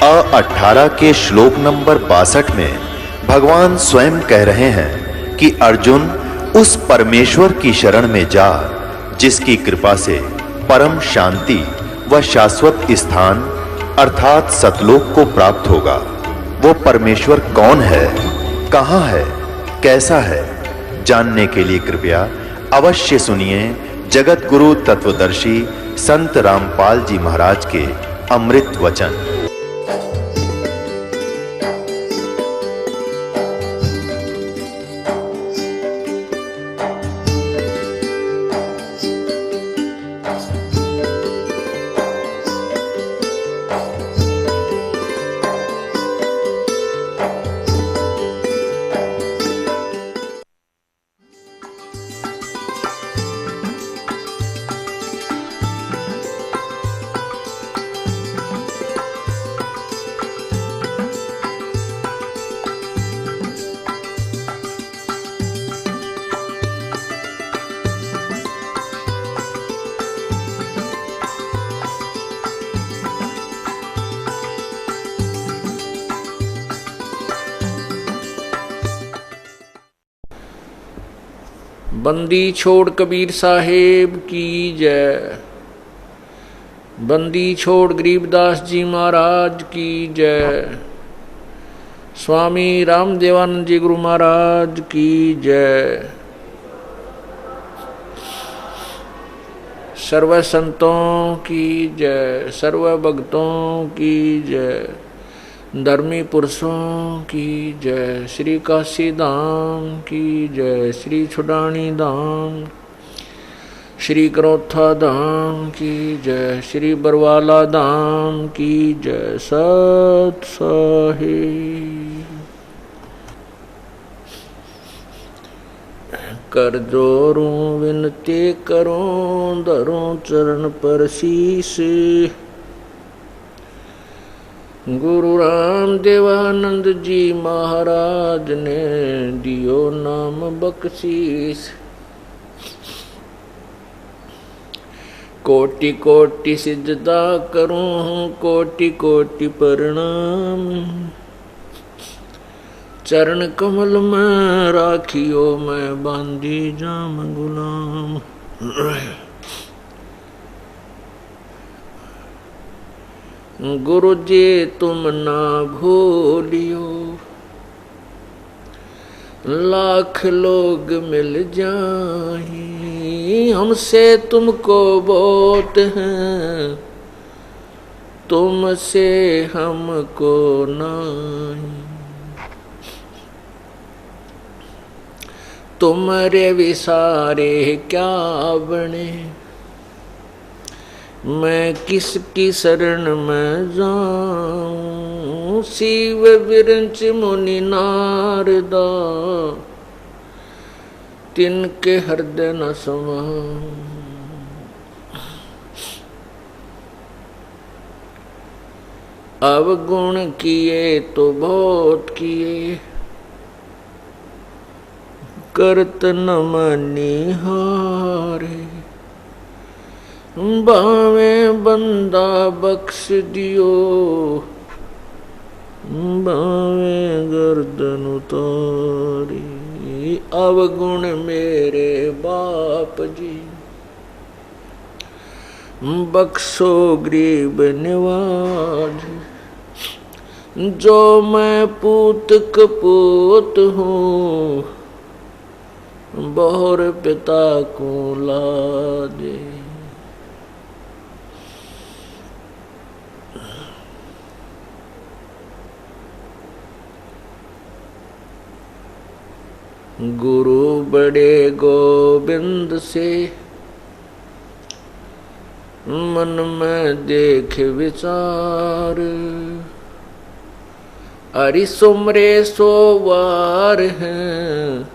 18 के श्लोक नंबर 62 में भगवान स्वयं कह रहे हैं कि अर्जुन उस परमेश्वर की शरण में जा जिसकी कृपा से परम शांति व शाश्वत स्थान अर्थात सतलोक को प्राप्त होगा। वो परमेश्वर कौन है, कहां है, कैसा है, जानने के लिए कृपया अवश्य सुनिए जगत गुरु तत्वदर्शी संत रामपाल जी महाराज के अमृत वचन। बंदी छोड़ कबीर साहेब की जय। बंदी छोड़ गरीबदास जी महाराज की जय। स्वामी रामदेवानंद जी गुरु महाराज की जय। सर्व संतों की जय, सर्व भक्तों की जय, धर्मी पुरुषों की जय। श्री काशी धाम की जय, श्री छुडानी धाम, श्री करोथा धाम की जय, श्री बरवाला धाम की जय। सत साहिब कर जोरूं विनती करूं, धरूं चरण पर शीश। गुरु रामदेवानंद जी महाराज ने दियो नाम बख्शीश। कोटि कोटि सिजदा करूं, कोटि कोटि प्रणाम। चरण कमल में राखियो मैं बांधी जाम गुलाम। गुरु जी तुम ना भूलियो, लाख लोग मिल जाए हमसे तुमको बहुत हैं, तुमसे हमको नहीं। तुम्हारे विसारे क्या बने, मैं किसकी शरण में जाऊं। शिव विरंच मुनि नारदा, तिनके हृदय न समाऊं। अवगुण किए तो बहुत किए, करत न मनिहारे। बावे बंदा बख्श दियो, बावे गर्दन उतारी। अवगुण मेरे बाप जी, बख्शो गरीब निवाज। जो मैं पूत कपूत हूँ, बहुर पिता को लादे। गुरु बड़े गोविंद से, मन में देख विचार। हरि सुमरे सोवार हैं,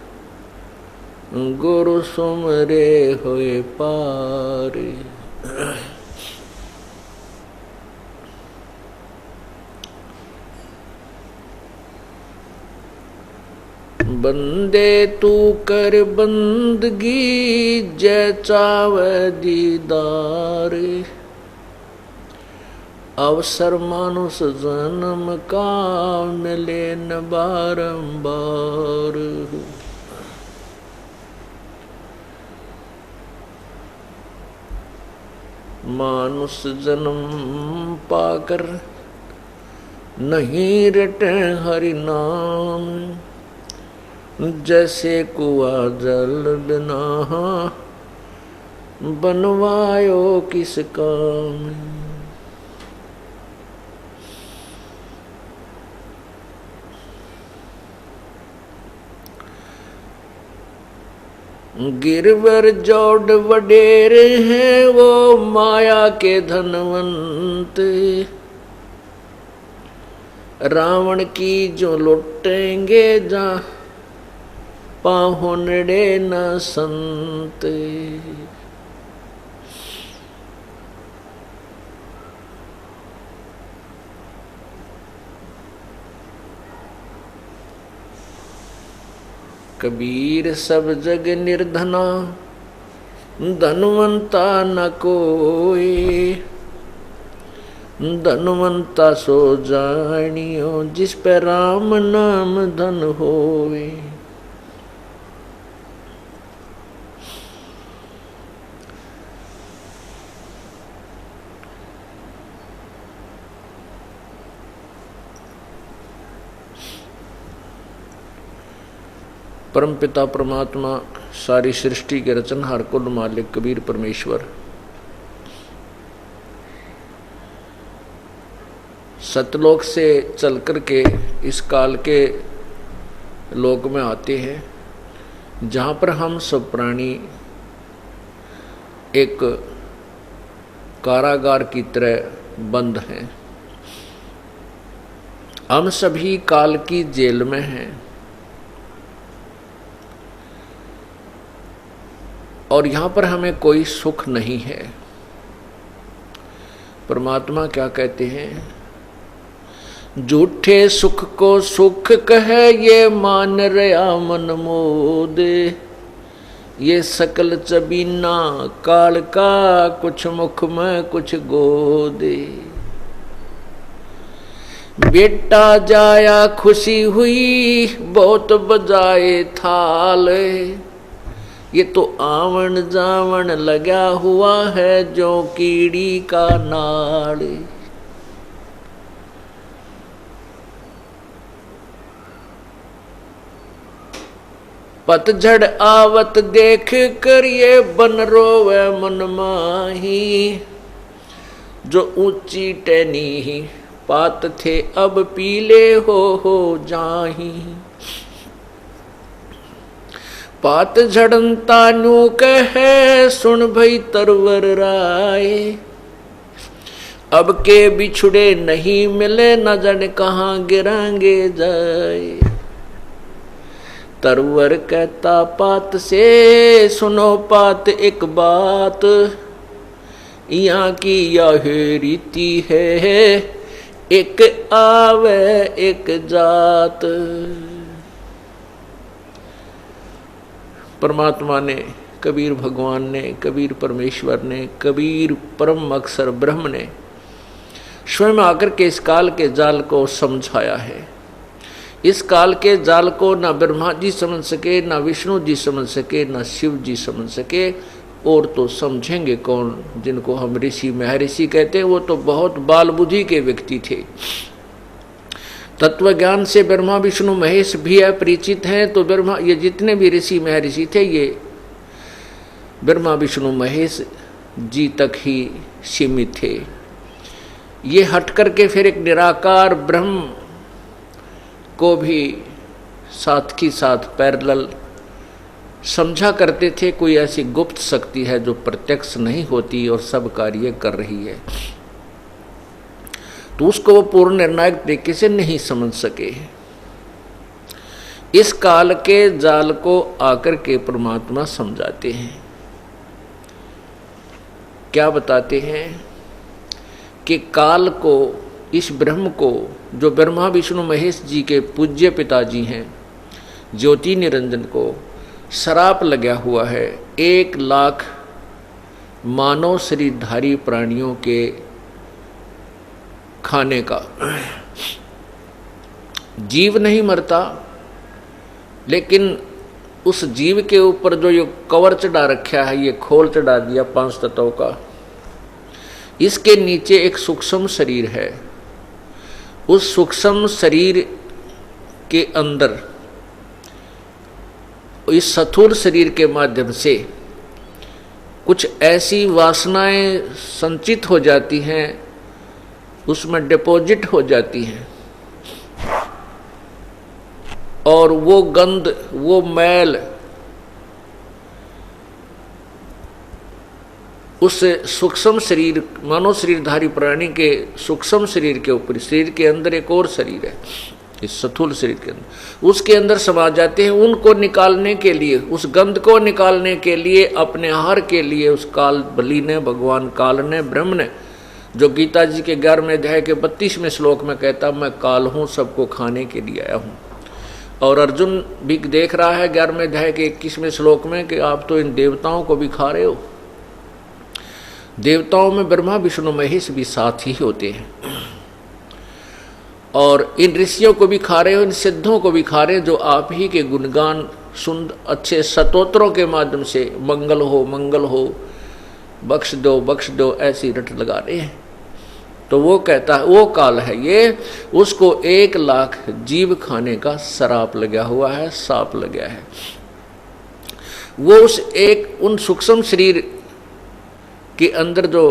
गुरु सुमरे होए पार। बंदे तू कर बंदगी, जय चाव दीदार। अवसर मानुष जन्म का मिले न बारंबार। मानुष जन्म पाकर नहीं रटे हरि नाम, जैसे कुआ जल बिना बनवायो किस काम। गिरवर जोड़ वडेरे हैं वो माया के धनवंत, रावण की जो लुटेंगे जा पाहुनड़े न संत। कबीर सब जग निर्धना धनवंता न कोई, धनवंता सो जानियो जिस पे राम नाम धन होवे। परमपिता परमात्मा सारी सृष्टि के रचनहार कुल मालिक कबीर परमेश्वर सतलोक से चल कर के इस काल के लोक में आते हैं, जहाँ पर हम सब प्राणी एक कारागार की तरह बंद हैं। हम सभी काल की जेल में हैं और यहाँ पर हमें कोई सुख नहीं है। परमात्मा क्या कहते हैं? झूठे सुख को सुख कहे ये मान रया मन मोद, ये सकल चबीना काल का कुछ मुख में कुछ गोद। बेटा जाया खुशी हुई बहुत बजाए थाल, ये तो आवन जावन लगा हुआ है जो कीड़ी का नाड़। पतझड़ आवत देख कर ये बन रोवे मन माही, जो ऊंची टहनी पात थे अब पीले हो जाही। पात झड़नता न्यू कहे सुन भई तरवर राय, अब के बिछुड़े नहीं मिले न जाने कहाँ गिरांगे जाए। तरवर कहता पात से सुनो पात एक बात, यहाँ की यह रीति है एक आवे एक जात। परमात्मा ने, कबीर भगवान ने, कबीर परमेश्वर ने, कबीर परम अक्षर ब्रह्म ने स्वयं आकर के इस काल के जाल को समझाया है। इस काल के जाल को ना ब्रह्मा जी समझ सके, ना विष्णु जी समझ सके, ना शिव जी समझ सके, और तो समझेंगे कौन? जिनको हम ऋषि महर्षि कहते हैं, वो तो बहुत बाल बुद्धि के व्यक्ति थे। तत्व ज्ञान से ब्रह्मा विष्णु महेश भी अपरिचित हैं, तो ब्रह्मा, ये जितने भी ऋषि महर्षि थे ये ब्रह्मा विष्णु महेश जी तक ही सीमित थे। ये हट करके फिर एक निराकार ब्रह्म को भी साथ की साथ पैरेलल समझा करते थे। कोई ऐसी गुप्त शक्ति है जो प्रत्यक्ष नहीं होती और सब कार्य कर रही है, तो उसको वो पूर्ण निर्णायक तरीके से नहीं समझ सके। इस काल के जाल को आकर के परमात्मा समझाते हैं। क्या बताते हैं कि काल को, इस ब्रह्म को, जो ब्रह्मा विष्णु महेश जी के पूज्य पिताजी हैं, ज्योति निरंजन को श्राप लगा हुआ है 1 लाख मानव शरीरधारी प्राणियों के खाने का। जीव नहीं मरता, लेकिन उस जीव के ऊपर जो ये कवर चढ़ा रखा है, ये खोल चढ़ा दिया 5 तत्वों का, इसके नीचे एक सूक्ष्म शरीर है। उस सूक्ष्म शरीर के अंदर इस स्थूल शरीर के माध्यम से कुछ ऐसी वासनाएं संचित हो जाती हैं, उसमें डिपॉजिट हो जाती हैं, और वो गंध, वो मैल उस सूक्ष्म शरीर, मानव शरीरधारी प्राणी के सूक्ष्म शरीर के ऊपर, शरीर के अंदर एक और शरीर है, इस स्थूल शरीर के अंदर, उसके अंदर समा जाते हैं। उनको निकालने के लिए, उस गंध को निकालने के लिए, अपने आहार के लिए उस काल बलि ने, भगवान काल ने, ब्रह्म ने, जो गीता जी के 11वें अध्याय के 32वें श्लोक में कहता, मैं काल हूँ, सबको खाने के लिए आया हूँ। और अर्जुन भी देख रहा है 11वें अध्याय के 21वें श्लोक में कि आप तो इन देवताओं को भी खा रहे हो। देवताओं में ब्रह्मा विष्णु महेश भी साथ ही होते हैं, और इन ऋषियों को भी खा रहे हो, इन सिद्धों को भी खा रहे हो, जो आप ही के गुणगान सुंदर अच्छे स्तोत्रों के माध्यम से मंगल हो, बख्श दो ऐसी रट लगा रहे हैं। तो वो कहता है, वो काल है ये, उसको 1 लाख जीव खाने का सराप लगा हुआ है, साप लगा है। वो उन सूक्ष्म शरीर के अंदर जो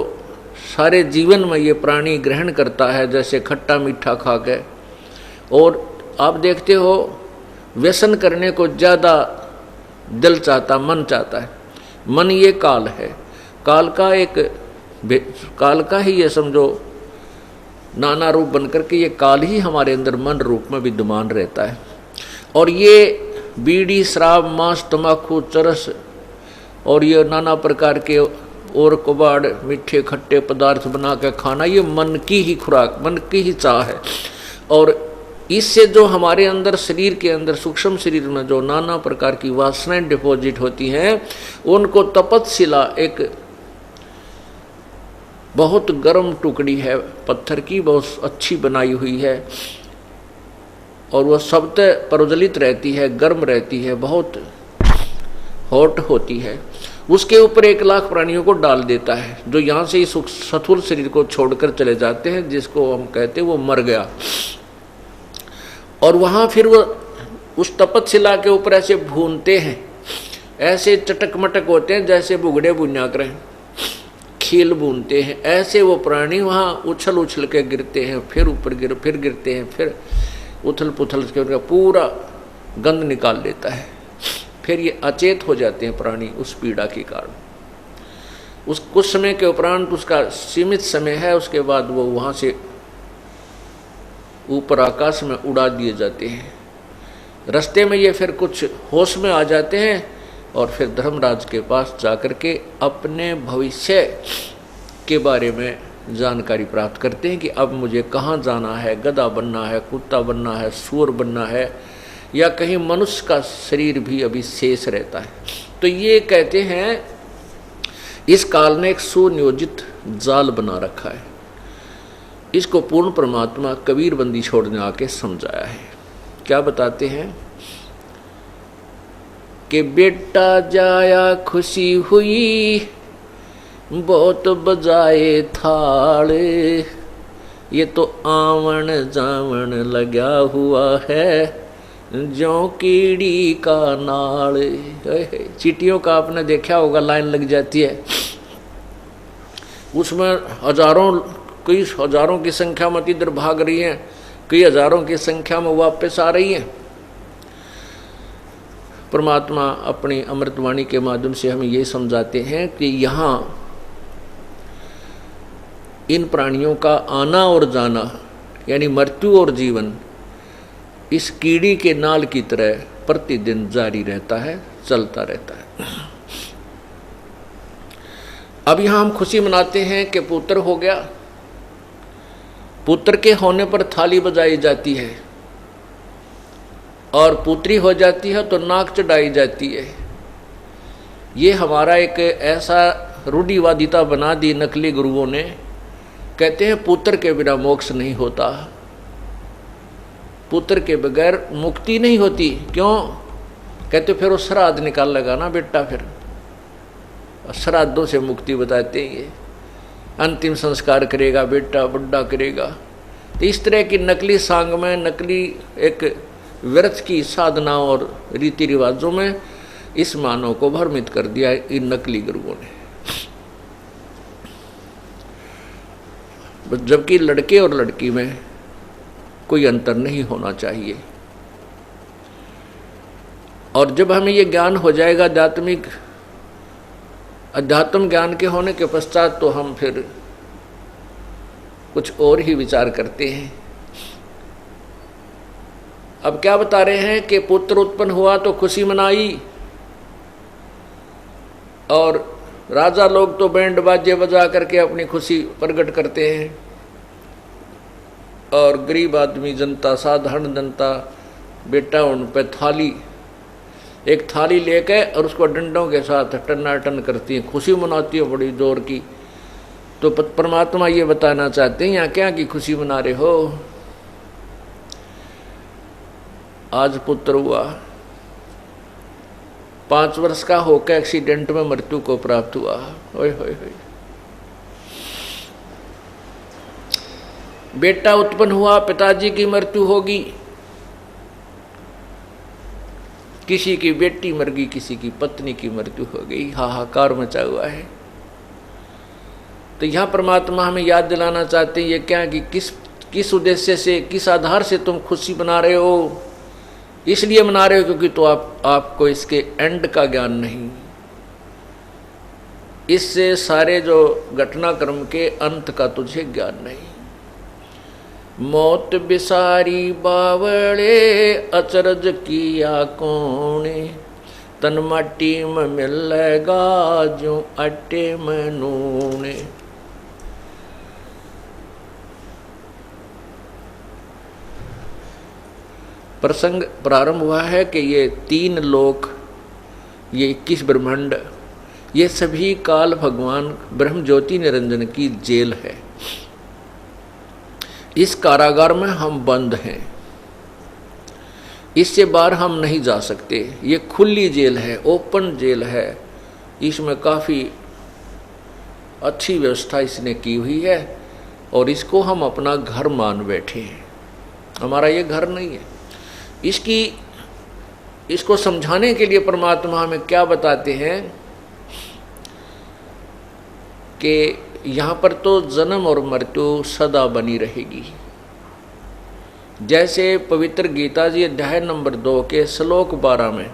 सारे जीवन में ये प्राणी ग्रहण करता है, जैसे खट्टा मीठा खा के, और आप देखते हो व्यसन करने को ज़्यादा दिल चाहता, मन चाहता है। मन ये काल है, काल का ही ये समझो नाना रूप बनकर के ये काल ही हमारे अंदर मन रूप में विद्यमान रहता है। और ये बीड़ी, शराब, मांस, तंबाकू, चरस और ये नाना प्रकार के और कबाड़, मीठे खट्टे पदार्थ बना के खाना, ये मन की ही खुराक, मन की ही चाह है। और इससे जो हमारे अंदर, शरीर के अंदर, सूक्ष्म शरीर में जो नाना प्रकार की वासनाएं डिपॉजिट होती हैं, उनको तपतशिला, एक बहुत गर्म टुकड़ी है पत्थर की, बहुत अच्छी बनाई हुई है, और वह सबते प्रज्वलित रहती है, गर्म रहती है, बहुत हॉट होती है। उसके ऊपर 1 लाख प्राणियों को डाल देता है, जो यहाँ से इस स्थूल शरीर को छोड़कर चले जाते हैं, जिसको हम कहते हैं वो मर गया। और वहाँ फिर वो उस तपतशिला के ऊपर ऐसे भूनते हैं, ऐसे चटक मटक होते हैं जैसे बुगड़े बुनिया करें, खील भूनते हैं, ऐसे वो प्राणी वहाँ उछल उछल के गिरते हैं, फिर ऊपर फिर गिरते हैं, फिर उथल पुथल के उनका पूरा गंध निकाल लेता है। फिर ये अचेत हो जाते हैं प्राणी उस पीड़ा के कारण। उस कुछ समय के उपरांत, उसका सीमित समय है, उसके बाद वो वहाँ से ऊपर आकाश में उड़ा दिए जाते हैं। रास्ते में ये फिर कुछ होश में आ जाते हैं, और फिर धर्मराज के पास जाकर के अपने भविष्य के बारे में जानकारी प्राप्त करते हैं कि अब मुझे कहाँ जाना है, गधा बनना है, कुत्ता बनना है, सूअर बनना है, या कहीं मनुष्य का शरीर भी अभी शेष रहता है। तो ये कहते हैं इस काल ने एक सुनियोजित जाल बना रखा है। इसको पूर्ण परमात्मा कबीर बंदी छोड़ने आके समझाया है। क्या बताते हैं कि बेटा जाया खुशी हुई, बहुत बजाए थाल, ये तो आवन जावन लगा हुआ है, जो कीड़ी का नाल। चींटियों का आपने देखा होगा, लाइन लग जाती है, उसमें कई हजारों की संख्या में इधर भाग रही हैं, कई हजारों की संख्या में वापस आ रही हैं। परमात्मा अपनी अमृतवाणी के माध्यम से हमें ये समझाते हैं कि यहाँ इन प्राणियों का आना और जाना, यानी मृत्यु और जीवन, इस कीड़ी के नाल की तरह प्रतिदिन जारी रहता है, चलता रहता है। अब यहाँ हम खुशी मनाते हैं कि पुत्र हो गया। पुत्र के होने पर थाली बजाई जाती है, और पुत्री हो जाती है तो नाक चढ़ाई जाती है। ये हमारा एक ऐसा रूढ़िवादिता बना दी नकली गुरुओं ने कहते हैं पुत्र के बिना मोक्ष नहीं होता, पुत्र के बगैर मुक्ति नहीं होती। क्यों? कहते फिर वो श्राद्ध निकाल लगा ना बेटा, फिर श्राद्धों से मुक्ति बताते हैं ये। अंतिम संस्कार करेगा बेटा, बुढ़ा करेगा। तो इस तरह की नकली सांग में, नकली एक व्यर्थ की साधनाओं और रीति रिवाजों में इस मानव को भ्रमित कर दिया इन नकली गुरुओं ने। जबकि लड़के और लड़की में कोई अंतर नहीं होना चाहिए। और जब हमें ये ज्ञान हो जाएगा अध्यात्म ज्ञान के होने के पश्चात, तो हम फिर कुछ और ही विचार करते हैं। अब क्या बता रहे हैं कि पुत्र उत्पन्न हुआ तो खुशी मनाई, और राजा लोग तो बैंड बाजे बजा करके अपनी खुशी प्रकट करते हैं, और गरीब आदमी, जनता, साधारण जनता बेटा उन पे एक थाली लेके और उसको डंडों के साथ टनाटन करती है, खुशी मनाती है बड़ी जोर की। तो परमात्मा ये बताना चाहते हैं यहाँ क्या की खुशी मना रहे हो? आज पुत्र हुआ, 5 वर्ष का होकर एक्सीडेंट में मृत्यु को प्राप्त हुआ। ओए होए होए। बेटा उत्पन्न हुआ, पिताजी की मृत्यु होगी, किसी की बेटी मर गई, किसी की पत्नी की मृत्यु हो गई, हाहाकार मचा हुआ है। तो यहाँ परमात्मा हमें याद दिलाना चाहते हैं ये क्या कि किस उद्देश्य से, किस आधार से तुम खुशी मना रहे हो? इसलिए मना रहे हो क्योंकि तो आपको इसके एंड का ज्ञान नहीं, इससे सारे जो घटनाक्रम के अंत का तुझे ज्ञान नहीं। मौत बिसारी बावड़े, अचरज किया कोने, तन माटी में मिलेगा जो आटे में नूने। प्रसंग प्रारंभ हुआ है कि ये 3 लोक, ये 21 ब्रह्मांड, ये सभी काल भगवान ब्रह्म ज्योति निरंजन की जेल है। इस कारागार में हम बंद हैं, इससे बाहर हम नहीं जा सकते। ये खुली जेल है, ओपन जेल है। इसमें काफ़ी अच्छी व्यवस्था इसने की हुई है और इसको हम अपना घर मान बैठे हैं। हमारा ये घर नहीं है। इसको समझाने के लिए परमात्मा हमें क्या बताते हैं कि यहाँ पर तो जन्म और मृत्यु सदा बनी रहेगी। जैसे पवित्र गीता जी अध्याय नंबर 2 के श्लोक 12 में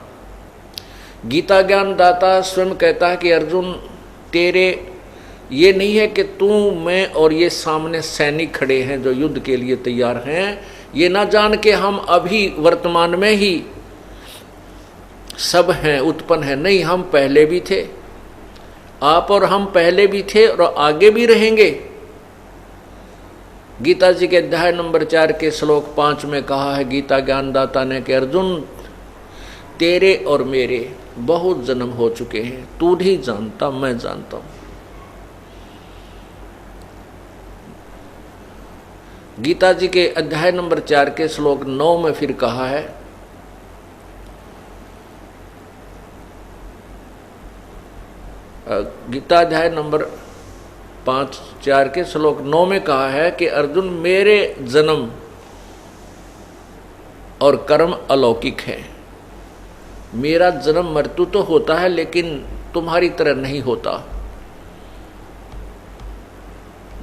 गीता ज्ञान दाता स्वयं कहता है कि अर्जुन, तेरे ये नहीं है कि तू, मैं और ये सामने सैनिक खड़े हैं जो युद्ध के लिए तैयार हैं, ये ना जान के हम अभी वर्तमान में ही सब हैं, उत्पन्न हैं। नहीं, हम पहले भी थे, आप और हम पहले भी थे और आगे भी रहेंगे। गीता जी के अध्याय नंबर 4 के श्लोक 5 में कहा है गीता ज्ञानदाता ने कि अर्जुन, तेरे और मेरे बहुत जन्म हो चुके हैं, तू नहीं जानता, मैं जानता हूं। गीता जी के अध्याय नंबर 4 के श्लोक 9 में फिर कहा है, गीता अध्याय नंबर 5-4 के श्लोक 9 में कहा है कि अर्जुन, मेरे जन्म और कर्म अलौकिक है। मेरा जन्म मृत्यु तो होता है लेकिन तुम्हारी तरह नहीं होता।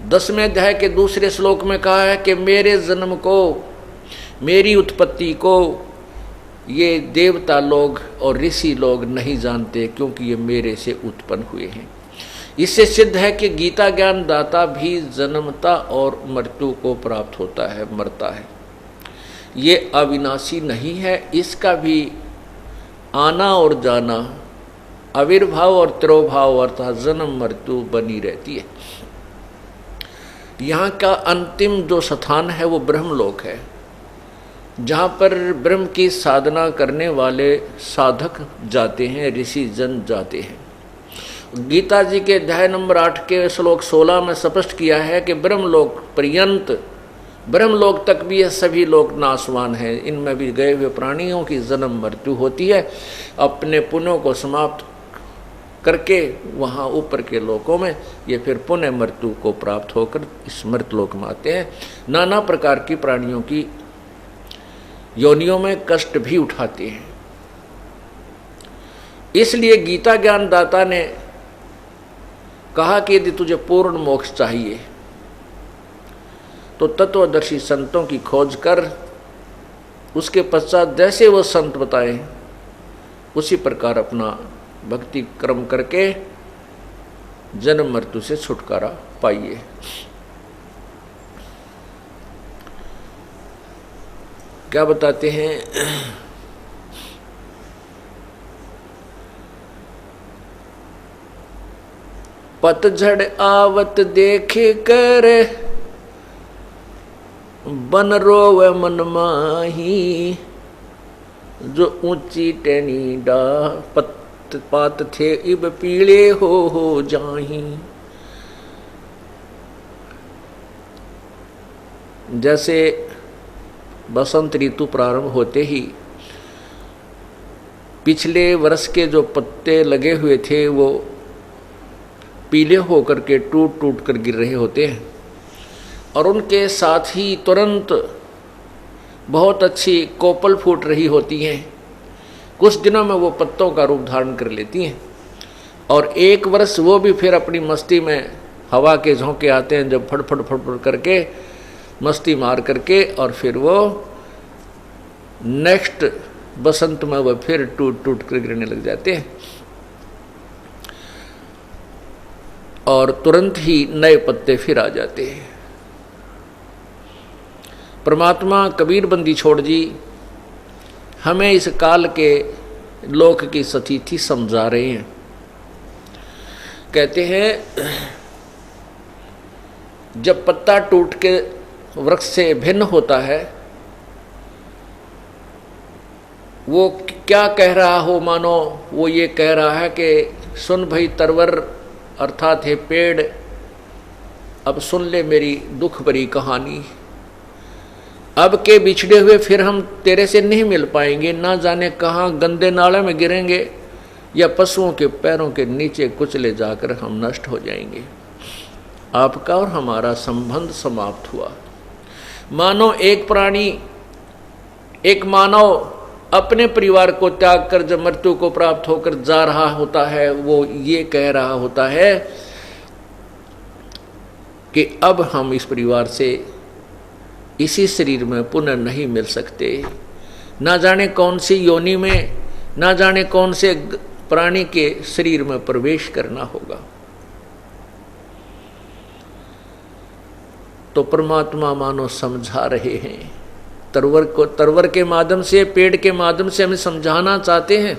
10वें अध्याय के दूसरे श्लोक में कहा है कि मेरे जन्म को, मेरी उत्पत्ति को ये देवता लोग और ऋषि लोग नहीं जानते क्योंकि ये मेरे से उत्पन्न हुए हैं। इससे सिद्ध है कि गीता ज्ञान दाता भी जन्मता और मृत्यु को प्राप्त होता है, मरता है। ये अविनाशी नहीं है, इसका भी आना और जाना, आविर्भाव और तिरोभाव अर्थात जन्म मृत्यु बनी रहती है। यहाँ का अंतिम जो स्थान है वो ब्रह्मलोक है, जहाँ पर ब्रह्म की साधना करने वाले साधक जाते हैं, ऋषि जन जाते हैं। गीता जी के अध्याय नंबर 8 के श्लोक 16 में स्पष्ट किया है कि ब्रह्मलोक पर्यंत, ब्रह्मलोक तक भी ये सभी लोग नाशवान हैं। इनमें भी गए हुए प्राणियों की जन्म मृत्यु होती है। अपने पुण्यों को समाप्त करके वहाँ ऊपर के लोकों में ये फिर पुण्य मृत्यु को प्राप्त होकर इस मृतलोक में आते हैं। नाना प्रकार की प्राणियों की योनियों में कष्ट भी उठाते हैं। इसलिए गीता ज्ञान दाता ने कहा कि यदि तुझे पूर्ण मोक्ष चाहिए तो तत्वदर्शी संतों की खोज कर, उसके पश्चात जैसे वो संत बताएं उसी प्रकार अपना भक्ति कर्म करके जन्म मृत्यु से छुटकारा पाइए। क्या बताते हैं? पतझड़ आवत देख कर बन रोवे मन माही, जो ऊंची टहनी डा पत पात थे इब पीले हो जाही। जैसे बसंत ऋतु प्रारंभ होते ही पिछले वर्ष के जो पत्ते लगे हुए थे वो पीले होकर के टूट टूट कर गिर रहे होते हैं, और उनके साथ ही तुरंत बहुत अच्छी कोपल फूट रही होती हैं। कुछ दिनों में वो पत्तों का रूप धारण कर लेती हैं, और एक वर्ष वो भी फिर अपनी मस्ती में हवा के झोंके आते हैं, जब फटफट फटफट करके मस्ती मार करके, और फिर वो नेक्स्ट बसंत में वो फिर टूट टूट कर गिरने लग जाते हैं, और तुरंत ही नए पत्ते फिर आ जाते हैं। परमात्मा कबीर बंदी छोड़ जी हमें इस काल के लोक की स्थिति समझा रहे हैं। कहते हैं जब पत्ता टूट के वृक्ष से भिन्न होता है, वो क्या कह रहा हो, मानो वो ये कह रहा है कि सुन भाई तरवर अर्थात है पेड़, अब सुन ले मेरी दुख भरी कहानी। अब के बिछड़े हुए फिर हम तेरे से नहीं मिल पाएंगे, ना जाने कहाँ गंदे नाले में गिरेंगे या पशुओं के पैरों के नीचे कुचले जाकर हम नष्ट हो जाएंगे। आपका और हमारा संबंध समाप्त हुआ। मानो एक प्राणी, एक मानव अपने परिवार को त्याग कर जब मृत्यु को प्राप्त होकर जा रहा होता है, वो ये कह रहा होता है कि अब हम इस परिवार से इसी शरीर में पुनः नहीं मिल सकते। ना जाने कौन सी योनि में, ना जाने कौन से प्राणी के शरीर में प्रवेश करना होगा। तो परमात्मा मानो समझा रहे हैं, तरवर के माध्यम से, पेड़ के माध्यम से हमें समझाना चाहते हैं।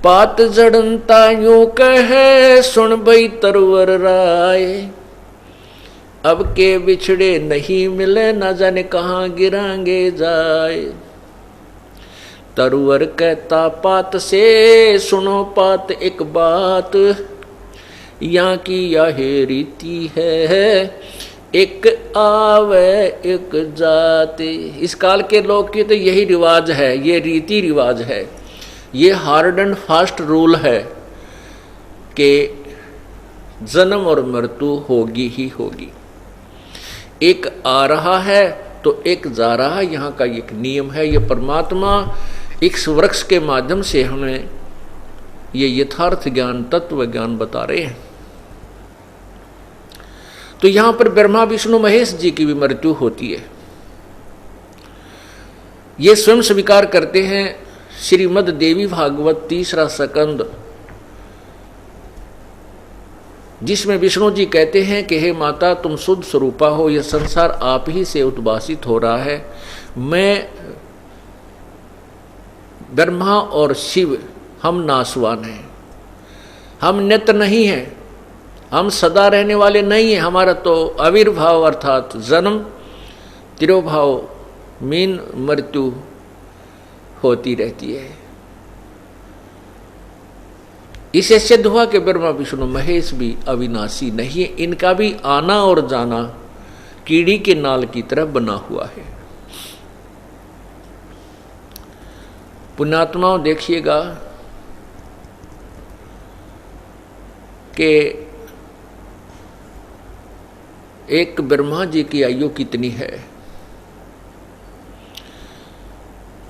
पात जड़नता यूं कहे सुन भई तरवर राय, अब के बिछड़े नहीं मिले, न जाने कहाँ गिरांगे जाए। तरवर कहता पात से सुनो पात एक बात, यहाँ की यह रीति है एक आवे एक जाति। इस काल के लोग की तो यही रिवाज है, ये रीति रिवाज है, ये हार्ड एंड फास्ट रूल है कि जन्म और मृत्यु होगी ही होगी। एक आ रहा है तो एक जा रहा है, यहाँ का एक नियम है। ये परमात्मा इस वृक्ष के माध्यम से हमें ये यथार्थ ज्ञान, तत्व ज्ञान बता रहे हैं। तो यहाँ पर ब्रह्मा विष्णु महेश जी की भी मृत्यु होती है। ये स्वयं स्वीकार करते हैं। श्रीमद् देवी भागवत 3रा स्कंद, जिसमें विष्णु जी कहते हैं कि हे माता तुम शुद्ध स्वरूपा हो, यह संसार आप ही से उद्भासित हो रहा है। मैं ब्रह्मा और शिव हम नाशवान हैं, हम नित्य नहीं हैं, हम सदा रहने वाले नहीं हैं। हमारा तो आविर्भाव अर्थात जन्म, तिरोभाव, मीन मृत्यु होती रहती है। इसे सिद्ध हुआ कि ब्रह्मा विष्णु महेश भी अविनाशी नहीं है, इनका भी आना और जाना कीड़ी के नाल की तरह बना हुआ है। पुण्यात्माओं देखिएगा कि एक ब्रह्मा जी की आयु कितनी है।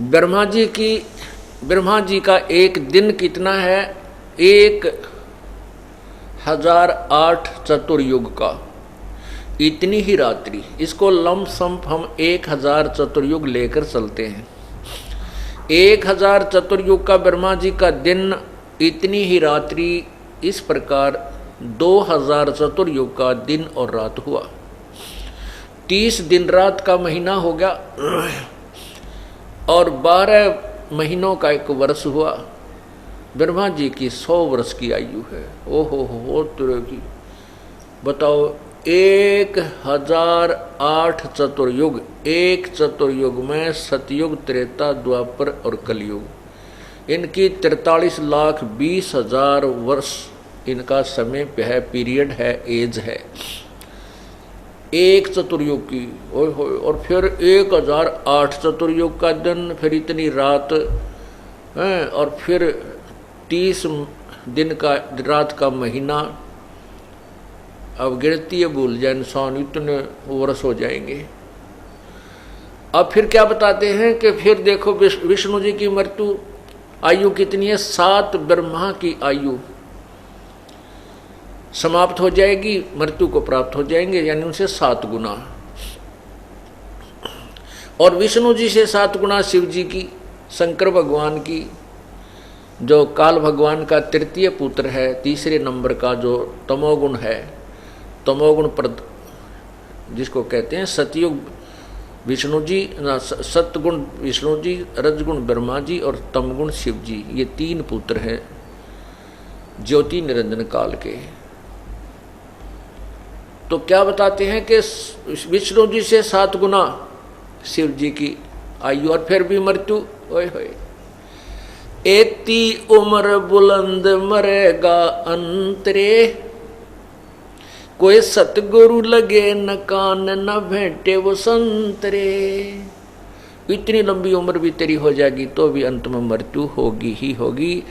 ब्रह्मा जी का एक दिन कितना है, 1008 चतुर्युग का, इतनी ही रात्रि। इसको लमसम हम 1000 चतुर्युग लेकर चलते हैं। 1000 चतुर्युग का ब्रह्मा जी का दिन, इतनी ही रात्रि, इस प्रकार 2000 चतुर्युग का दिन और रात हुआ। 30 दिन रात का महीना हो गया और 12 महीनों का एक वर्ष हुआ। ब्रह्मा जी की 100 वर्ष की आयु है। ओहो तरह की बताओ, 1008 चतुर्युग, एक चतुर्युग में सतयुग, त्रेता, द्वापर और कलयुग, इनकी 43,20,000 वर्ष इनका समय है, पीरियड है, एज है एक चतुर्युग की। और फिर 1008 चतुर्युग का दिन, फिर इतनी रात है, और फिर 30 दिन का रात का महीना। अब गिनती है भूल जाए इंसान, इतने वर्ष हो जाएंगे। अब फिर क्या बताते हैं कि फिर देखो विष्णु जी की मृत्यु आयु कितनी है, 7 ब्रह्मा की आयु समाप्त हो जाएगी, मृत्यु को प्राप्त हो जाएंगे, यानी उनसे 7 गुना। और विष्णु जी से 7 गुना शिव जी की, शंकर भगवान की, जो काल भगवान का तृतीय पुत्र है, तीसरे नंबर का, जो तमोगुण है, तमोगुण प्रद जिसको कहते हैं, सतयुग विष्णु जी, सतगुण विष्णु जी, रजगुण ब्रह्मा जी और तमगुण शिव जी, ये 3 पुत्र हैं ज्योति निरंजन काल के। तो क्या बताते हैं कि विष्णु जी से 7 गुना शिव जी की आयु, और फिर भी मृत्यु। ओए होए, एती उम्र बुलंद मरेगा अंतरे, कोई सतगुरु लगे न कान न भेंटे वो संतरे। इतनी लंबी उम्र भी तेरी हो जाएगी तो भी अंत में मृत्यु होगी ही होगी,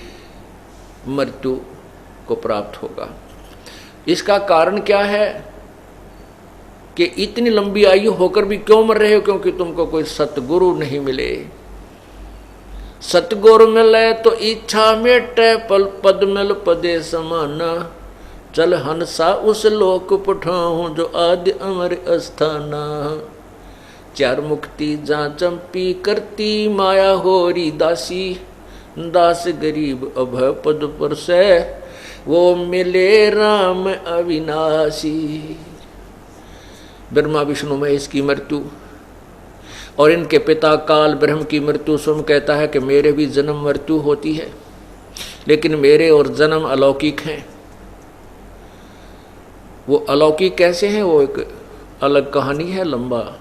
मृत्यु को प्राप्त होगा। इसका कारण क्या है कि इतनी लंबी आयु होकर भी क्यों मर रहे हो? क्योंकि तुमको कोई सतगुरु नहीं मिले। सतगुरु मिले तो इच्छा मेटे, पल पद मिल पदे समाना, चल हंसा उस लोक पठाऊं जो आदि अमर अस्थाना। 4 मुक्ति जा चंपी करती माया होरी दासी, दास गरीब अभय पद पर से वो मिले राम अविनाशी। ब्रह्मा विष्णु महेश की मृत्यु और इनके पिता काल ब्रह्म की मृत्यु। स्वयं कहता है कि मेरे भी जन्म मृत्यु होती है, लेकिन मेरे और जन्म अलौकिक हैं। वो अलौकिक कैसे हैं, वो एक अलग कहानी है, लंबा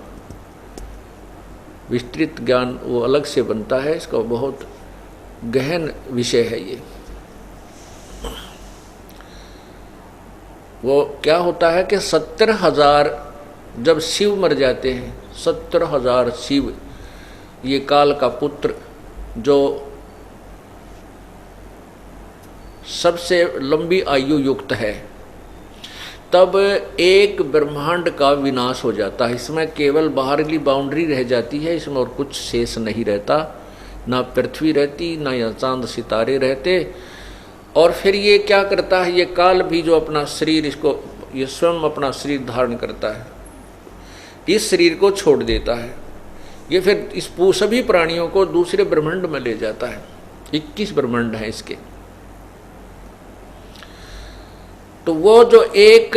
विस्तृत ज्ञान वो अलग से बनता है, इसका बहुत गहन विषय है ये। वो क्या होता है कि 70,000 जब शिव मर जाते हैं, 70,000 शिव, ये काल का पुत्र जो सबसे लंबी आयु युक्त है, तब एक ब्रह्मांड का विनाश हो जाता है। इसमें केवल बाहरली बाउंड्री रह जाती है, इसमें और कुछ शेष नहीं रहता, ना पृथ्वी रहती, ना यहाँ चांद सितारे रहते। और फिर ये क्या करता है, ये काल भी जो अपना शरीर, इसको ये स्वयं अपना शरीर धारण करता है, इस शरीर को छोड़ देता है। ये फिर इस सभी प्राणियों को दूसरे ब्रह्मांड में ले जाता है। 21 ब्रह्मांड हैं इसके। तो वो जो एक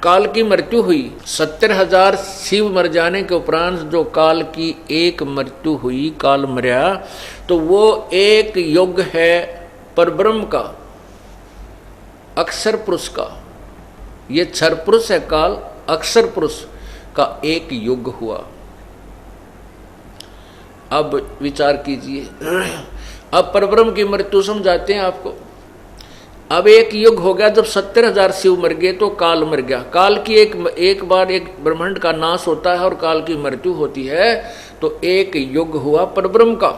काल की मृत्यु हुई, 70,000 शिव मर जाने के उपरांत जो काल की एक मृत्यु हुई, काल मर्या, तो वो एक युग है परब्रह्म का, अक्षर पुरुष का। ये क्षर पुरुष है काल, अक्षर पुरुष का एक युग हुआ। अब विचार कीजिए, अब परब्रह्म की मृत्यु समझाते हैं आपको। अब एक युग हो गया, जब 70,000 शिव मर गए तो काल मर गया। काल की एक बार एक ब्रह्मांड का नाश होता है और काल की मृत्यु होती है, तो एक युग हुआ परब्रह्म का।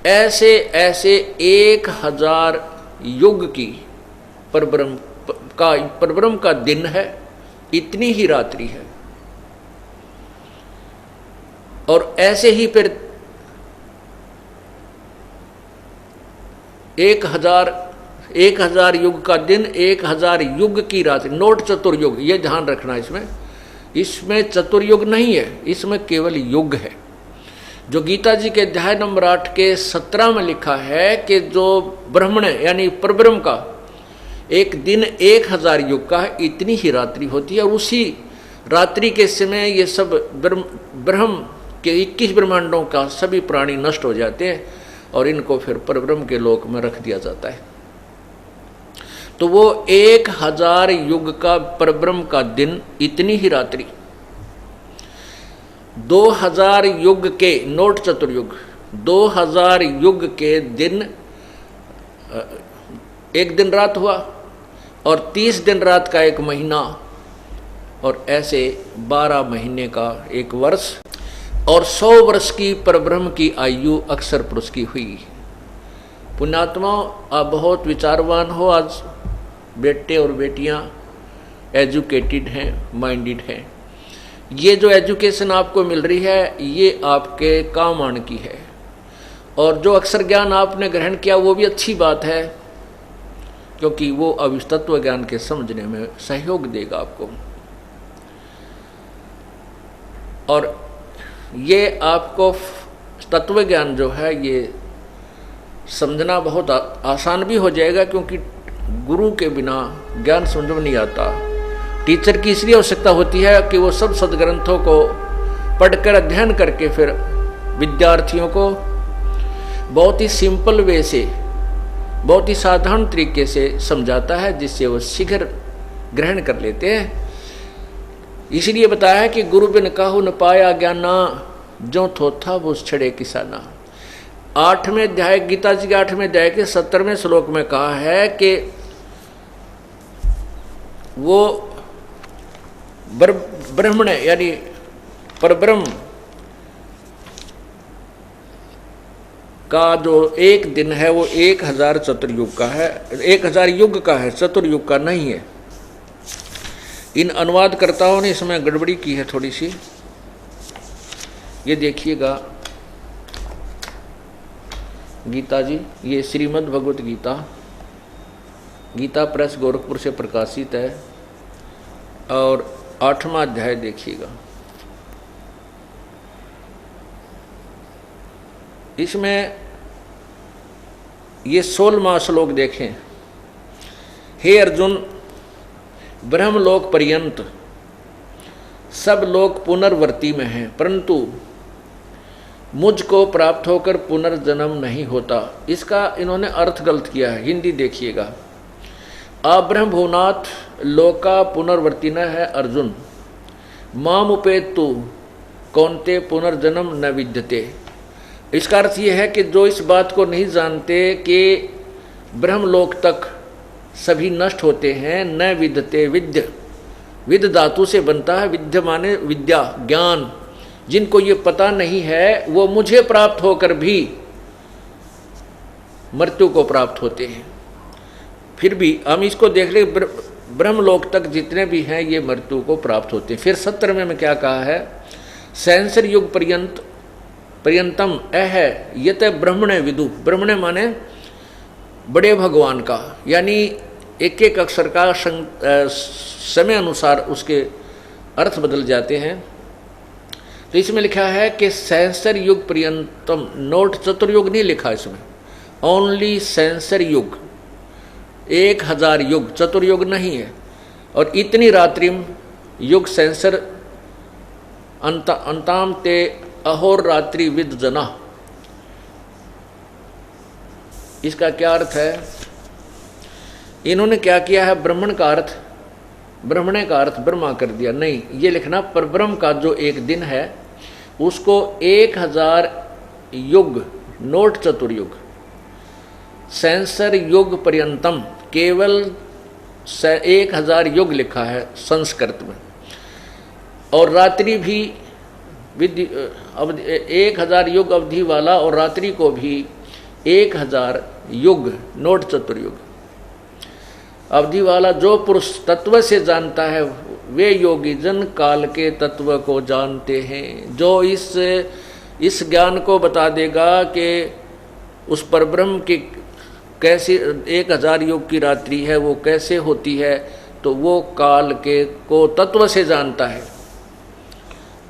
ऐसे ऐसे 1000 युग की परब्रह्म का दिन है, इतनी ही रात्रि है। और ऐसे ही फिर 1000 युग का दिन, 1000 युग की रात्रि। नोट चतुर्युग, ये ध्यान रखना। इसमें चतुर्युग नहीं है, इसमें केवल युग है। जो गीता जी के अध्याय नंबर 8 के 17 में लिखा है कि जो ब्रह्मण यानी परब्रह्म का एक दिन 1000 युग का है, इतनी ही रात्रि होती है। और उसी रात्रि के समय ये सब ब्रह्म के 21 ब्रह्मांडों का सभी प्राणी नष्ट हो जाते हैं और इनको फिर परब्रह्म के लोक में रख दिया जाता है। तो वो 1000 युग का परब्रह्म का दिन, इतनी ही रात्रि। 2000 युग के, नोट चतुर्युग, 2000 युग के दिन एक दिन रात हुआ, और 30 दिन रात का एक महीना, और ऐसे 12 महीने का एक वर्ष, और 100 वर्ष की परब्रह्म की आयु अक्षर पुरुष की हुई। पुण्यात्मा, आप बहुत विचारवान हो। आज बेटे और बेटियां एजुकेटेड हैं, माइंडेड हैं। ये जो एजुकेशन आपको मिल रही है, ये आपके काम आने की है। और जो अक्षर ज्ञान आपने ग्रहण किया, वो भी अच्छी बात है, क्योंकि वो अब इस तत्व ज्ञान के समझने में सहयोग देगा आपको। और ये आपको तत्व ज्ञान जो है, ये समझना बहुत आसान भी हो जाएगा, क्योंकि गुरु के बिना ज्ञान समझ में नहीं आता। टीचर की इसलिए आवश्यकता होती है कि वो सब सदग्रंथों को पढ़कर अध्ययन करके फिर विद्यार्थियों को बहुत ही सिंपल वे से, बहुत ही साधारण तरीके से समझाता है, जिससे वो शीघ्र ग्रहण कर लेते हैं। इसलिए बताया है कि गुरु बिन काहू न पाया ज्ञाना, जो थोथा वो छड़े किसाना। 8वें अध्याय, गीता जी के 8वें अध्याय के 70वें श्लोक में कहा है कि वो ब्रह्मण यानी परब्रह्म का जो एक दिन है, वो 1000 चतुर्युग का है, 1000 युग का है, चतुर्युग का नहीं है। इन अनुवादकर्ताओं ने इसमें गड़बड़ी की है थोड़ी सी। ये देखिएगा गीता जी, ये श्रीमद् भगवत गीता, गीता प्रेस गोरखपुर से प्रकाशित है, और 8वां अध्याय देखिएगा। इसमें ये 16वां श्लोक देखें। हे अर्जुन, ब्रह्मलोक पर्यंत सब लोग पुनर्वर्ती में हैं, परंतु मुझको प्राप्त होकर पुनर्जन्म नहीं होता। इसका इन्होंने अर्थ गलत किया है। हिंदी देखिएगा। अब्रह्म भुवनाथ लोका पुनर्वर्ती न है अर्जुन, माम उपेतु कौनते पुनर्जन्म न विद्यते। इसका अर्थ यह है कि जो इस बात को नहीं जानते कि ब्रह्मलोक तक सभी नष्ट होते हैं, न विद्यते, विद्य विद धातु से बनता है, विद्य माने विद्या, ज्ञान। जिनको ये पता नहीं है, वो मुझे प्राप्त होकर भी मृत्यु को प्राप्त होते हैं। फिर भी हम इसको देख ले, ब्रह्मलोक तक जितने भी हैं ये मृत्यु को प्राप्त होते हैं। फिर 17वें में क्या कहा है? सहस्र युग पर्यंतम अह यत ब्रह्मणे विदु। ब्रह्मणे माने बड़े भगवान का, यानी एक एक अक्षर का समय अनुसार उसके अर्थ बदल जाते हैं। तो इसमें लिखा है कि सहस्र युग पर्यंतम, नोट चतुर्युग नहीं लिखा इसमें, ओनली सहस्र युग, 1000 युग, चतुर्युग नहीं है। और इतनी रात्रिम युग सहस्र अंताम ते अहोर रात्रि विद जना। इसका क्या अर्थ है? इन्होंने क्या किया है, ब्राह्मण का अर्थ, ब्रह्मणे का अर्थ ब्रह्मा कर दिया। नहीं, ये लिखना परब्रह्म का जो एक दिन है उसको 1000 युग, नोट चतुर्युग, सेंसर युग पर्यंतम, केवल 1000 युग लिखा है संस्कृत में, और रात्रि भी 1000 युग अवधि वाला, और रात्रि को भी 1000 युग नोट चतुर्युग अवधि वाला जो पुरुष तत्व से जानता है वे योगी जन काल के तत्व को जानते हैं। जो इस ज्ञान को बता देगा कि उस परब्रह्म की कैसे 1000 युग की रात्रि है वो कैसे होती है, तो वो काल के को तत्व से जानता है,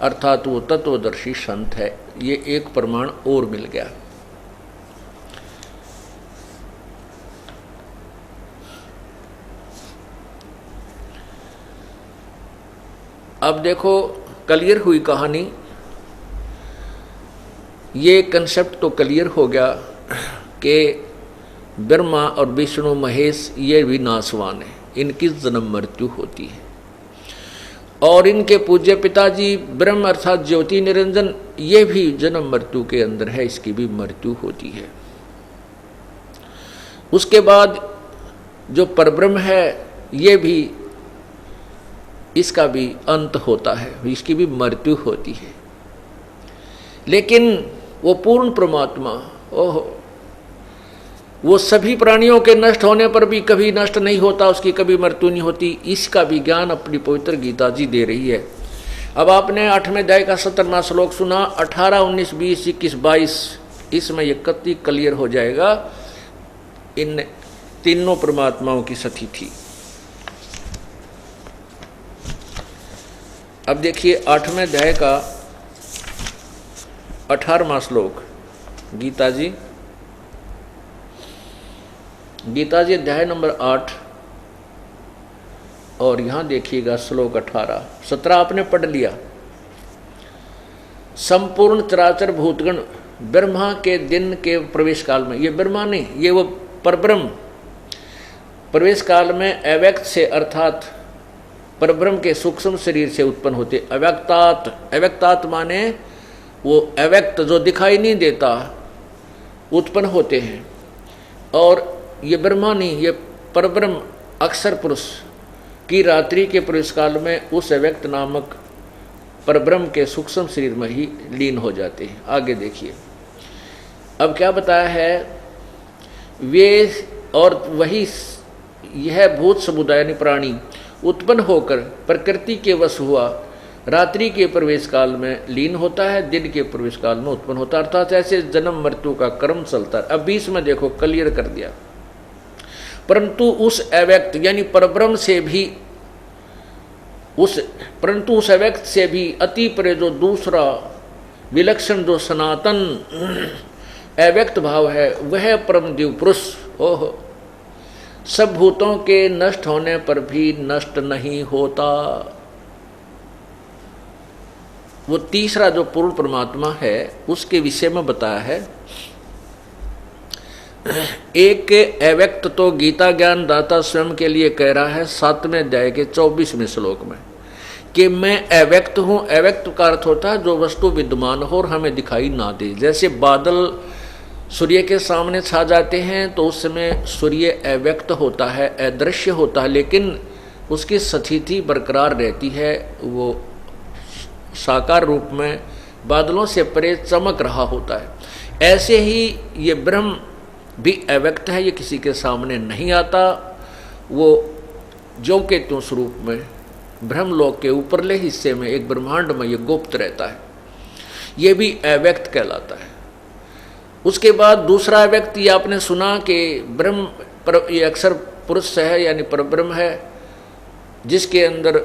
अर्थात वो तत्वदर्शी संत है। ये एक प्रमाण और मिल गया। अब देखो क्लियर हुई कहानी, ये कंसेप्ट तो क्लियर हो गया कि ब्रह्मा और विष्णु महेश ये भी नासवान है, इनकी जन्म मृत्यु होती है, और इनके पूज्य पिताजी ब्रह्म अर्थात ज्योति निरंजन ये भी जन्म मृत्यु के अंदर है, इसकी भी मृत्यु होती है। उसके बाद जो परब्रह्म है ये भी, इसका भी अंत होता है, इसकी भी मृत्यु होती है। लेकिन वो पूर्ण परमात्मा, ओहो, वो सभी प्राणियों के नष्ट होने पर भी कभी नष्ट नहीं होता, उसकी कभी मृत्यु नहीं होती। इसका भी ज्ञान अपनी पवित्र गीता जी दे रही है। अब आपने 8वें अध्याय का 17वां श्लोक सुना, 18, 19, 20, 21, 22, इसमें ये कति क्लियर हो जाएगा इन तीनों परमात्माओं की स्थिति। अब देखिए 8वें अध्याय का 18वां श्लोक, गीता जी अध्याय नंबर 8, और यहां देखिएगा श्लोक 18, 17 आपने पढ़ लिया। संपूर्ण चराचर भूतगण ब्रह्मा के दिन के प्रवेश काल में, ये ब्रह्मा नहीं, ये वो परब्रह्म प्रवेश काल में अव्यक्त से अर्थात परब्रह्म के सूक्ष्म शरीर से उत्पन्न होते। अव्यक्तात माने वो अव्यक्त जो दिखाई नहीं देता उत्पन्न होते हैं। और ये ब्रह्मा नहीं, ये परब्रह्म अक्षर पुरुष की रात्रि के प्रवेश काल में उस अव्यक्त नामक परब्रह्म के सूक्ष्म शरीर में ही लीन हो जाते हैं। आगे देखिए अब क्या बताया है, वे और वही यह भूत समुदाय यानी प्राणी उत्पन्न होकर प्रकृति के वश हुआ, रात्रि के प्रवेश काल में लीन होता है, दिन के प्रवेश काल में उत्पन्न होता है, अर्थात ऐसे जन्म मृत्यु का क्रम चलता है। अब 20 में देखो क्लियर कर दिया, परंतु उस अव्यक्त यानी परब्रह्म से भी उस अव्यक्त से भी अति परे जो दूसरा विलक्षण जो सनातन अव्यक्त भाव है वह परम दिव्य पुरुष, ओह, सब भूतों के नष्ट होने पर भी नष्ट नहीं होता। वो तीसरा जो पूर्ण परमात्मा है उसके विषय में बताया है। एक अव्यक्त तो गीता ज्ञान दाता स्वयं के लिए कह रहा है 7वें अध्याय के 24वें श्लोक में कि मैं अव्यक्त हूं। अव्यक्त का अर्थ होता है जो वस्तु विद्यमान हो और हमें दिखाई ना दे। जैसे बादल सूर्य के सामने छा जाते हैं तो उस समय सूर्य अव्यक्त होता है, अदृश्य होता है, लेकिन उसकी स्थिति बरकरार रहती है, वो साकार रूप में बादलों से परे चमक रहा होता है। ऐसे ही ये ब्रह्म भी अव्यक्त है, ये किसी के सामने नहीं आता, वो ज्यों के त्यों स्वरूप में ब्रह्मलोक के ऊपरले हिस्से में एक ब्रह्मांड में ये गुप्त रहता है, ये भी अव्यक्त कहलाता है। उसके बाद दूसरा अव्यक्त ये आपने सुना कि ब्रह्म ये अक्षर पुरुष है यानी परब्रह्म है, जिसके अंदर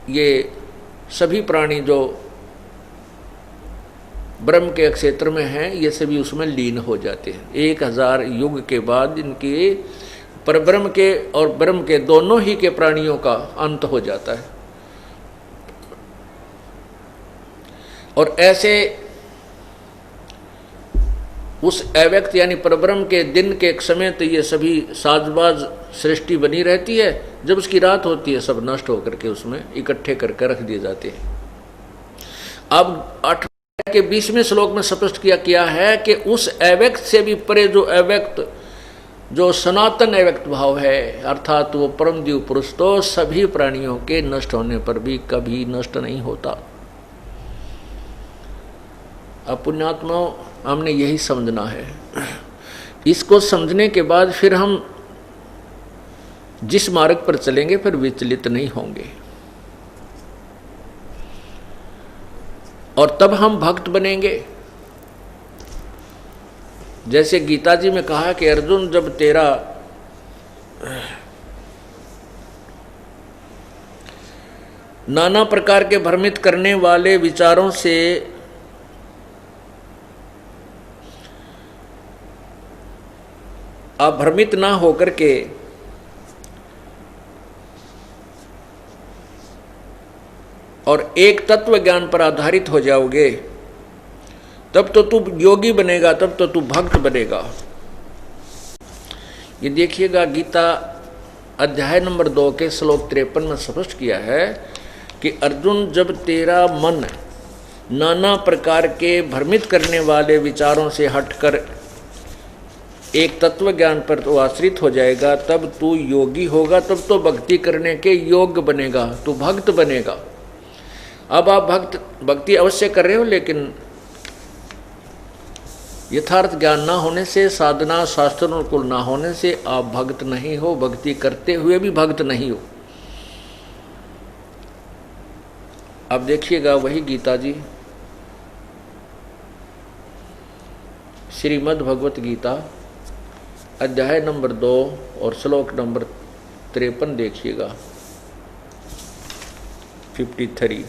ये सभी प्राणी जो ब्रह्म के क्षेत्र में हैं ये सभी उसमें लीन हो जाते हैं। 1000 युग के बाद इनके परब्रह्म के और ब्रह्म के दोनों ही के प्राणियों का अंत हो जाता है। और ऐसे उस अव्यक्त यानी परब्रह्म के दिन के समय तो ये सभी साजबाज सृष्टि बनी रहती है, जब उसकी रात होती है सब नष्ट होकर के उसमें इकट्ठे करके रख दिए जाते हैं। अब 8 कि 20वें श्लोक में स्पष्ट किया है कि उस अव्यक्त से भी परे जो अव्यक्त, जो सनातन अव्यक्त भाव है, अर्थात वो परम जीव पुरुष तो सभी प्राणियों के नष्ट होने पर भी कभी नष्ट नहीं होता। अब पुण्यात्माओं, हमने यही समझना है। इसको समझने के बाद फिर हम जिस मार्ग पर चलेंगे फिर विचलित नहीं होंगे, और तब हम भक्त बनेंगे। जैसे गीता जी में कहा कि अर्जुन, जब तेरा नाना प्रकार के भ्रमित करने वाले विचारों से आप भ्रमित ना होकर के और एक तत्व ज्ञान पर आधारित हो जाओगे, तब तो तू योगी बनेगा, तब तो तू भक्त बनेगा। ये देखिएगा, गीता अध्याय नंबर 2 के श्लोक 53 में स्पष्ट किया है कि अर्जुन, जब तेरा मन नाना प्रकार के भ्रमित करने वाले विचारों से हटकर एक तत्व ज्ञान पर तो आश्रित हो जाएगा, तब तू योगी होगा, तब तो भक्ति करने के योग्य बनेगा, तू भक्त बनेगा। अब आप भक्ति अवश्य कर रहे हो, लेकिन यथार्थ ज्ञान ना होने से, साधना शास्त्रों को ना होने से आप भक्त नहीं हो, भक्ति करते हुए भी भक्त नहीं हो। अब देखिएगा वही गीता जी, श्रीमद् भगवत गीता अध्याय नंबर 2 और श्लोक नंबर 53 देखिएगा, 53।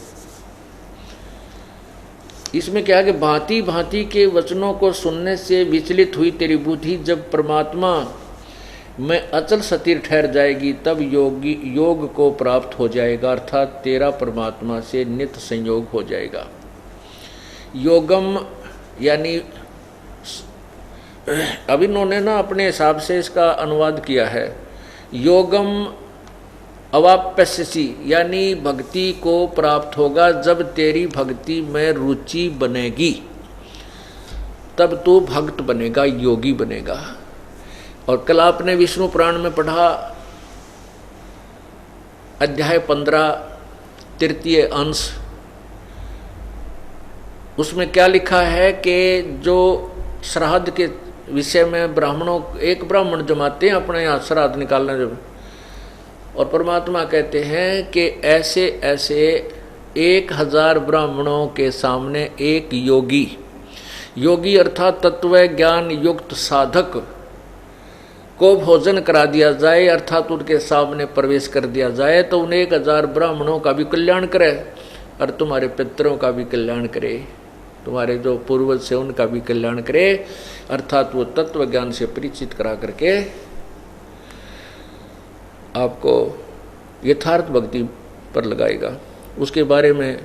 इसमें क्या है कि भांति भांति के वचनों को सुनने से विचलित हुई तेरी बुद्धि जब परमात्मा में अचल स्थिर ठहर जाएगी, तब योग को प्राप्त हो जाएगा, अर्थात तेरा परमात्मा से नित्य संयोग हो जाएगा। योगम यानी, अब इन्होंने ना अपने हिसाब से इसका अनुवाद किया है, योगम अवाप्यसी, यानी भक्ति को प्राप्त होगा जब तेरी भक्ति में रुचि बनेगी, तब तू भक्त बनेगा, योगी बनेगा। और कल आपने विष्णु पुराण में पढ़ा अध्याय 15 तृतीय अंश, उसमें क्या लिखा है कि जो श्राद्ध के विषय में ब्राह्मणों, एक ब्राह्मण जमाते हैं अपने यहाँ श्राद्ध निकालने जब, और परमात्मा कहते हैं कि ऐसे ऐसे 1000 ब्राह्मणों के सामने एक योगी अर्थात तत्व ज्ञान युक्त साधक को भोजन करा दिया जाए, अर्थात उनके सामने प्रवेश कर दिया जाए, तो उन 1000 ब्राह्मणों का भी कल्याण करे और तुम्हारे पितरों का भी कल्याण करे, तुम्हारे जो पूर्वज से उनका भी कल्याण करे, अर्थात वो तत्व ज्ञान से परिचित करा करके आपको यथार्थ भक्ति पर लगाएगा। उसके बारे में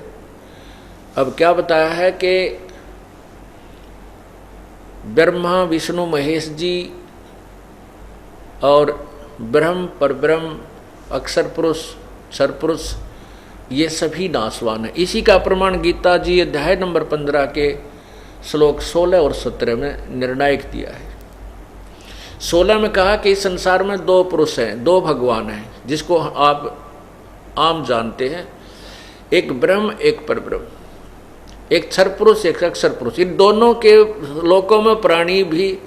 अब क्या बताया है कि ब्रह्मा विष्णु महेश जी और ब्रह्म परब्रह्म अक्षर पुरुष सरपुरुष ये सभी नाशवान है। इसी का प्रमाण गीता जी अध्याय नंबर 15 के श्लोक 16 और 17 में निर्णायक दिया है। 16 में कहा कि इस संसार में 2 पुरुष हैं, 2 भगवान हैं, जिसको आप आम जानते हैं, एक ब्रह्म एक परब्रह्म, एक क्षर पुरुष एक अक्षर पुरुष। इन दोनों के लोकों में प्राणी भी,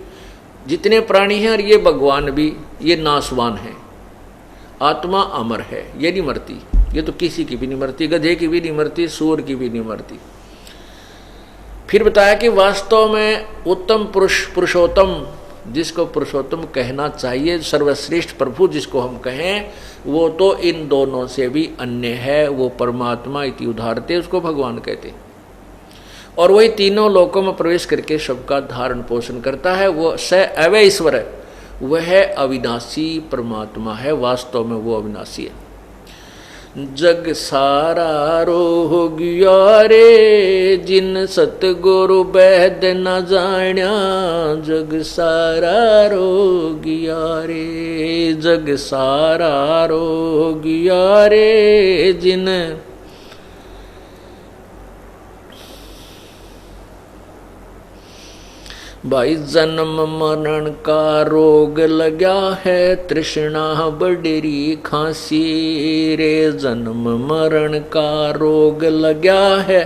जितने प्राणी हैं और ये भगवान भी, ये नाशवान हैं। आत्मा अमर है, ये नहीं मरती, ये तो किसी की भी नहीं मरती, गधे की भी नहीं मरती, सूअर की भी नहीं मरती। फिर बताया कि वास्तव में उत्तम पुरुष, पुरुषोत्तम, जिसको पुरुषोत्तम कहना चाहिए, सर्वश्रेष्ठ प्रभु जिसको हम कहें, वो तो इन दोनों से भी अन्य है, वो परमात्मा इति उदाहरते, उसको भगवान कहते। और वही तीनों लोकों में प्रवेश करके सबका धारण पोषण करता है, वो स अवय ईश्वर है, वह अविनाशी परमात्मा है, वास्तव में वो अविनाशी है। जग सारा रोगिया रे जिन सतगुरु वैद न जाण्या, जग सारा रोगिया रे, जग सारा रोगिया रे जिन भाई जन्म मरण का रोग लगा है, तृष्णा बडरी खांसी रे। जन्म मरण का रोग लगा है,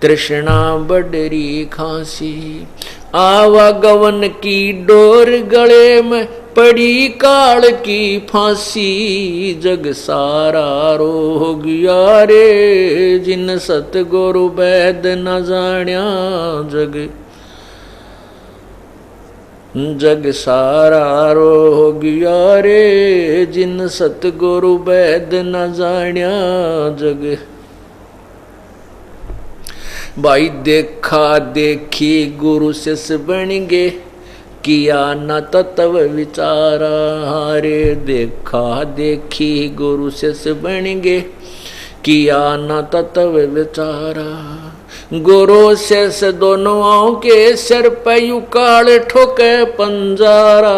तृष्णा बडरी खांसी। आवागवन की डोर गले में पड़ी काल की फांसी। जग सारा रो गया रे, जिन सतगुरु वैद न जाण्या। जग सारा रो गया रे, जिन सतगुरु वैद न जाण्या। जग भाई देखा देखी गुरु शिष्य बन गे, किया न तत्व विचारा रे। देखा देखी गुरु शिष्य बन गे, किया न तत्व विचारा। गुरु शिष्य दोनों के सिर पे युकाल ठोके पंजारा।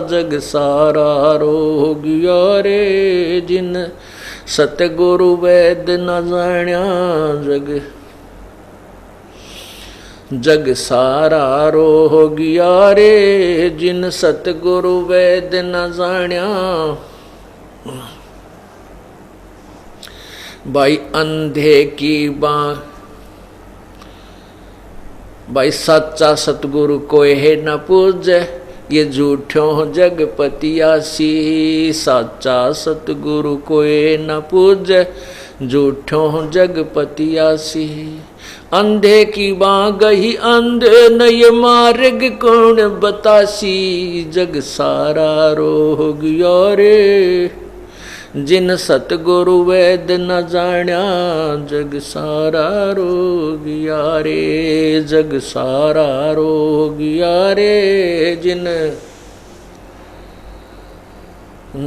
जग सारा रो गया रे, जिन सतगुरु वैद न जाण्या। जग सारा रो गया रे, जिन सतगुरु वैद न जाण्या। भाई अंधे की बाँ, भाई सच्चा सतगुरु कोई है न पूजे, ये झूठों जगपतियासी। सच्चा सतगुरु कोई न पूजे, झूठों जगपतियासी। अंधे की बाँ गही अंधे, नय मार्ग कौन बतासी। जग सारा रो गया रे, जिन सतगुरु वैद न जाण्या। जग सारा रो गया रे, जग सारा रो गया रे, जिन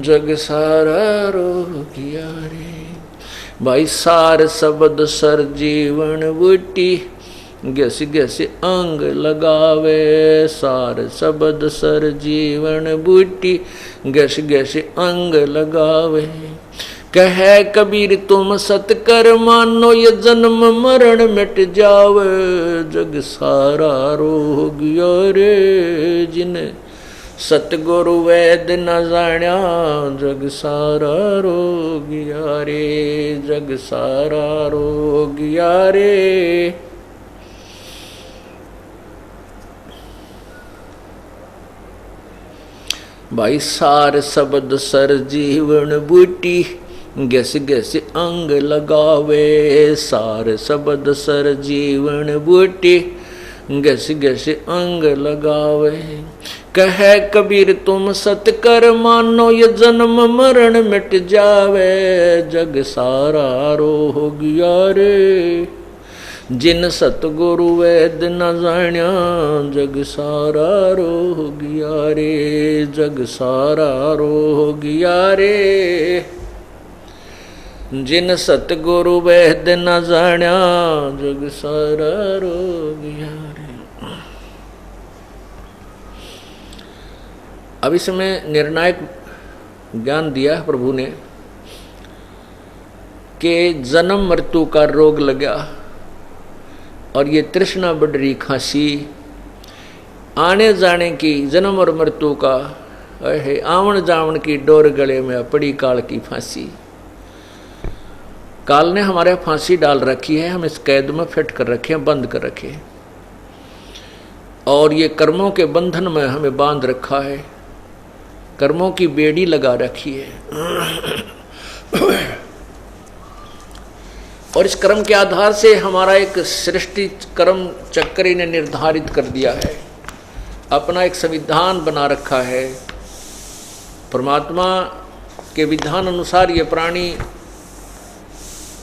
जग सारा रो गया रे। भाई सार शब्द सर जीवन बूटी, गस गस अंग लगावे। सार शब्द सर जीवन बूटी, गस गस अंग लगावे। कहे कबीर तुम सत कर मानो, ये जन्म मरण मिट जावे। जग सारा रो गया रे, जिन सतगुरु वैद न जाण्या। जग सारा रो गया रे, जग सारा रो गया रे। भाई सार शब्द सर जीवन बूटी, गस गस अंग लगावे। सार शब्द सर जीवन बूटी, गस गस अंग लगावे। कहे कबीर तुम सत कर मानो, ये जन्म मरण मिट जावे। जग सारा रो गया रे, जिन सतगुरु वैद न जाण्या। जग सारा रो गया रे, जग सारा रो गया रे, जिन सतगुरु वैद न जाण्या। जग सारा रो गया रे। अब इसमें निर्णायक ज्ञान दिया प्रभु ने कि जन्म मृत्यु का रोग लगा, और ये तृष्णा बढ़ रही खांसी। आने जाने की जन्म और मृत्यु का है, आवन जावन की डोर गले में पड़ी काल की फांसी। काल ने हमारे फांसी डाल रखी है, हम इस कैद में फिट कर रखे हैं, बंद कर रखे हैं, और ये कर्मों के बंधन में हमें बांध रखा है, कर्मों की बेड़ी लगा रखी है। और इस कर्म के आधार से हमारा एक सृष्टि कर्म चक्र ने निर्धारित कर दिया है, अपना एक संविधान बना रखा है। परमात्मा के विधान अनुसार ये प्राणी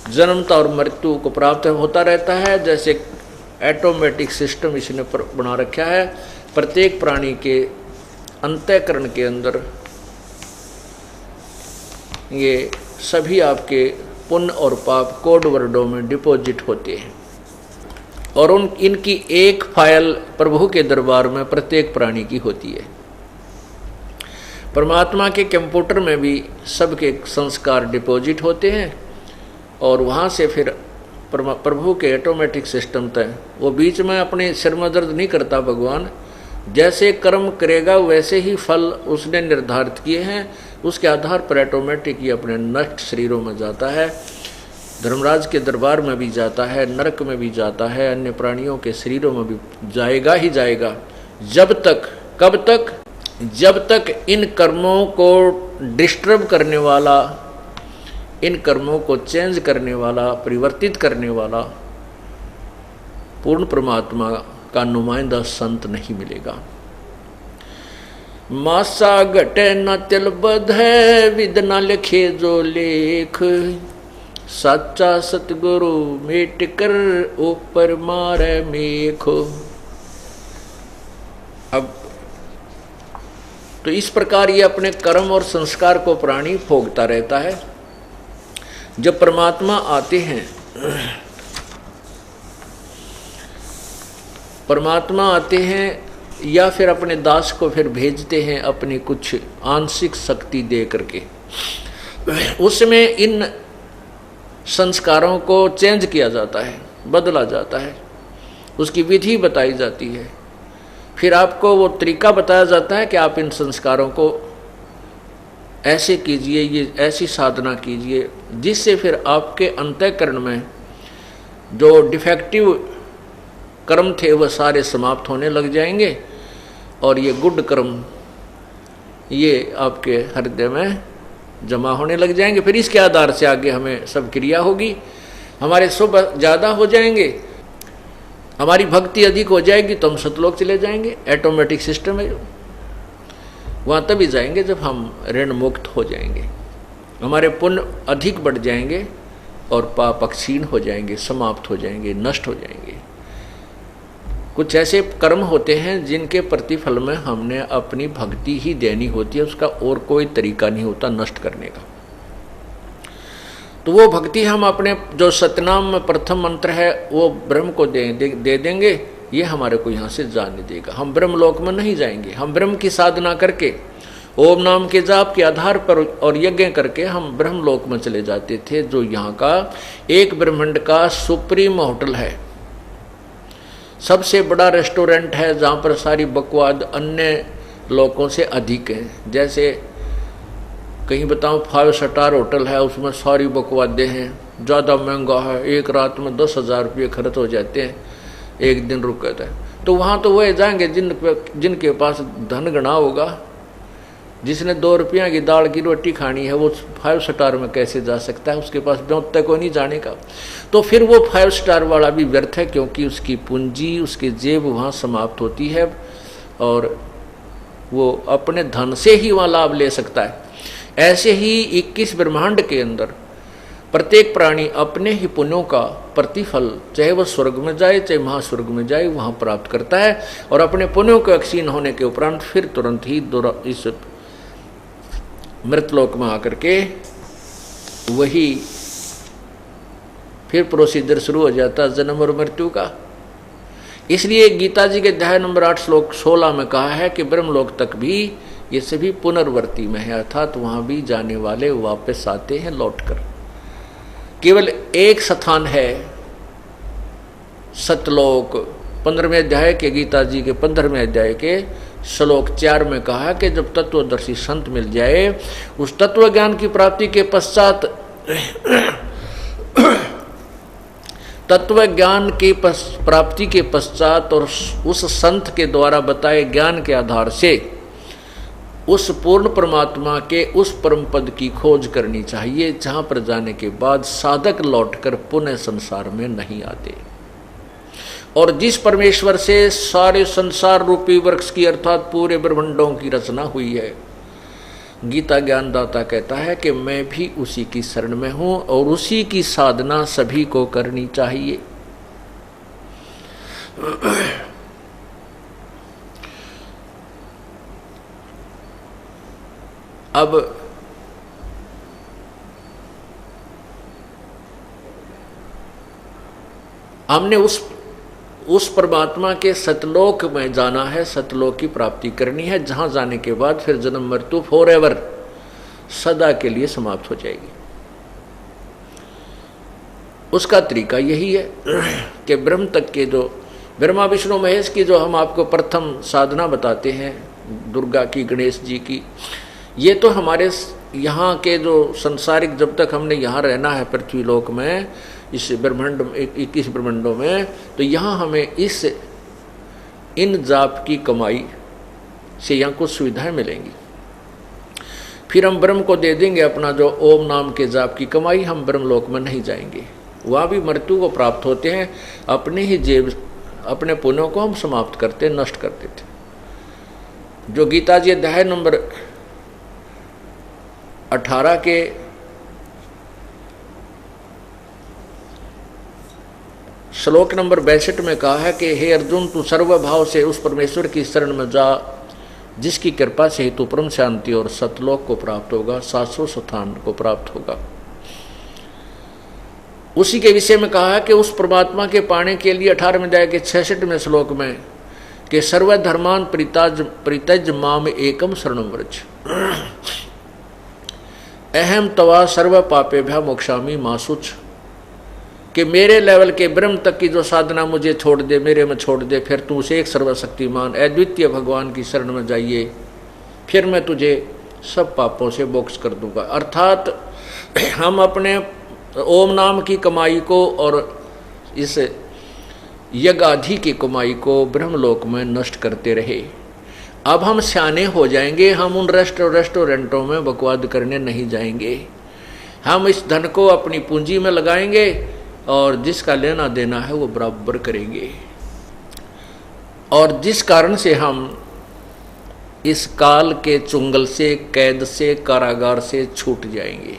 जन्मता और मृत्यु को प्राप्त होता रहता है। जैसे ऑटोमेटिक सिस्टम इसने बना रखा है। प्रत्येक प्राणी के अंतःकरण के अंदर ये सभी आपके पुण्य और पाप कोड वर्डों में डिपॉजिट होते हैं, और इनकी एक फाइल प्रभु के दरबार में प्रत्येक प्राणी की होती है। परमात्मा के कंप्यूटर में भी सबके संस्कार डिपॉजिट होते हैं, और वहाँ से फिर प्रभु के ऑटोमेटिक सिस्टम तय, वो बीच में अपने सिर में दर्द नहीं करता भगवान, जैसे कर्म करेगा वैसे ही फल उसने निर्धारित किए हैं, उसके आधार पर ऑटोमेटिक ये अपने नष्ट शरीरों में जाता है, धर्मराज के दरबार में भी जाता है, नरक में भी जाता है, अन्य प्राणियों के शरीरों में भी जाएगा ही जाएगा। जब तक, कब तक? जब तक इन कर्मों को डिस्टर्ब करने वाला, इन कर्मों को चेंज करने वाला, परिवर्तित करने वाला पूर्ण परमात्मा का नुमाइंदा संत नहीं मिलेगा। मासा घटे न तिल बध है, विद न लिखे जो लेख, सच्चा सतगुरु मेट कर ऊपर मारे मेख। अब तो इस प्रकार ये अपने कर्म और संस्कार को प्राणी भोगता रहता है। जब परमात्मा आते हैं, परमात्मा आते हैं या फिर अपने दास को फिर भेजते हैं अपनी कुछ आंशिक शक्ति दे करके, उसमें इन संस्कारों को चेंज किया जाता है, बदला जाता है, उसकी विधि बताई जाती है, फिर आपको वो तरीका बताया जाता है कि आप इन संस्कारों को ऐसे कीजिए, ये ऐसी साधना कीजिए, जिससे फिर आपके अंतःकरण में जो डिफेक्टिव कर्म थे वह सारे समाप्त होने लग जाएंगे और ये गुड कर्म ये आपके हृदय में जमा होने लग जाएंगे। फिर इसके आधार से आगे हमें सब क्रिया होगी, हमारे शुभ ज़्यादा हो जाएंगे, हमारी भक्ति अधिक हो जाएगी तो हम सतलोक चले जाएंगे। ऑटोमेटिक सिस्टम है, वहाँ तभी जाएंगे जब हम ऋण मुक्त हो जाएंगे, हमारे पुण्य अधिक बढ़ जाएंगे और पाप क्षीण हो जाएंगे, समाप्त हो जाएंगे, नष्ट हो जाएंगे। कुछ ऐसे कर्म होते हैं जिनके प्रतिफल में हमने अपनी भक्ति ही देनी होती है, उसका और कोई तरीका नहीं होता नष्ट करने का। तो वो भक्ति हम अपने जो सतनाम में प्रथम मंत्र है वो ब्रह्म को दे देंगे, ये हमारे को यहाँ से जाने देगा। हम ब्रह्मलोक में नहीं जाएंगे, हम ब्रह्म की साधना करके ओम नाम के जाप के आधार पर और यज्ञ करके हम ब्रह्मलोक में चले जाते थे, जो यहाँ का एक ब्रह्मांड का सुप्रीम होटल है, सबसे बड़ा रेस्टोरेंट है, जहाँ पर सारी बकवाद अन्य लोगों से अधिक है। जैसे कहीं बताऊँ 5 स्टार होटल है, उसमें सारी बकवादें हैं, ज़्यादा महंगा है, एक रात में 10,000 रुपये खर्च हो जाते हैं, एक दिन रुक जाता है। तो वहाँ तो वह जाएंगे जिनके पास धन गणा होगा, जिसने 2 रुपया की दाल की रोटी खानी है वो 5 स्टार में कैसे जा सकता है, उसके पास ब्योंत को नहीं जाने का। तो फिर वो 5 स्टार वाला भी व्यर्थ है, क्योंकि उसकी पूंजी, उसकी जेब वहाँ समाप्त होती है और वो अपने धन से ही वहाँ लाभ ले सकता है। ऐसे ही 21 ब्रह्मांड के अंदर प्रत्येक प्राणी अपने ही पुण्यों का प्रतिफल, चाहे वह स्वर्ग में जाए चाहे महास्वर्ग में जाए, वहाँ प्राप्त करता है और अपने पुण्यों के क्षीण होने के उपरांत फिर तुरंत ही इस मृतलोक में आकर के वही फिर प्रोसीजर शुरू हो जाता है जन्म और मृत्यु का। इसलिए गीता जी के अध्याय नंबर 8 श्लोक 16 में कहा है कि ब्रह्मलोक तक भी ये सभी पुनर्वर्ती में है, अर्थात वहाँ भी जाने वाले वापस आते हैं लौटकर। केवल एक स्थान है सतलोक, 15वें अध्याय के गीता जी के 15वें अध्याय के श्लोक 4 में कहा कि जब तत्वदर्शी संत मिल जाए, उस तत्व ज्ञान की प्राप्ति के पश्चात तत्व ज्ञान की प्राप्ति के पश्चात और उस संत के द्वारा बताए ज्ञान के आधार से उस पूर्ण परमात्मा के उस परम पद की खोज करनी चाहिए, जहाँ पर जाने के बाद साधक लौटकर पुनः संसार में नहीं आते। और जिस परमेश्वर से सारे संसार रूपी वृक्ष की अर्थात पूरे ब्रह्मांडों की रचना हुई है, गीता ज्ञानदाता कहता है कि मैं भी उसी की शरण में हूँ और उसी की साधना सभी को करनी चाहिए। अब हमने उस परमात्मा के सतलोक में जाना है, सतलोक की प्राप्ति करनी है, जहाँ जाने के बाद फिर जन्म मृत्यु फॉरएवर सदा के लिए समाप्त हो जाएगी। उसका तरीका यही है कि ब्रह्म तक के जो ब्रह्मा विष्णु महेश की जो हम आपको प्रथम साधना बताते हैं, दुर्गा की, गणेश जी की, ये तो हमारे यहाँ के जो संसारिक, जब तक हमने यहाँ रहना है पृथ्वी लोक में, इस ब्रह्मांड में, 21 ब्रह्मांडों में, तो यहाँ हमें इन जाप की कमाई से यहाँ कुछ सुविधाएं मिलेंगी। फिर हम ब्रह्म को दे देंगे अपना जो ओम नाम के जाप की कमाई, हम ब्रह्मलोक में नहीं जाएंगे, वहाँ भी मृत्यु को प्राप्त होते हैं। अपने ही जेब, अपने पुण्यों को हम समाप्त करते, नष्ट कर देते। जो गीता जी अध्याय नंबर 18 के श्लोक नंबर 62 में कहा है कि हे अर्जुन, तू सर्वभाव से उस परमेश्वर की शरण में जा जिसकी कृपा से ही तू परम शांति और सतलोक को प्राप्त होगा, शाश्वत स्थान को प्राप्त होगा। उसी के विषय में कहा है कि उस परमात्मा के पाने के लिए 18वें अध्याय के 66वें श्लोक में कि सर्वधर्मान परित्यज माम एकम शरणं व्रज अहम तवा सर्व पापेभ्यः मोक्षामि मा शुच, कि मेरे लेवल के ब्रह्म तक की जो साधना मुझे छोड़ दे, मेरे में छोड़ दे, फिर तू उसे एक सर्वशक्तिमान अद्वितीय भगवान की शरण में जाइए, फिर मैं तुझे सब पापों से मोक्ष कर दूंगा। अर्थात हम अपने ओम नाम की कमाई को और इस यज्ञाधि की कमाई को ब्रह्मलोक में नष्ट करते रहे। अब हम सियाने हो जाएंगे, हम उन रेस्टोरेंटों में बकवाद करने नहीं जाएंगे, हम इस धन को अपनी पूंजी में लगाएंगे और जिसका लेना देना है वो बराबर करेंगे, और जिस कारण से हम इस काल के चुंगल से, कैद से, कारागार से छूट जाएंगे।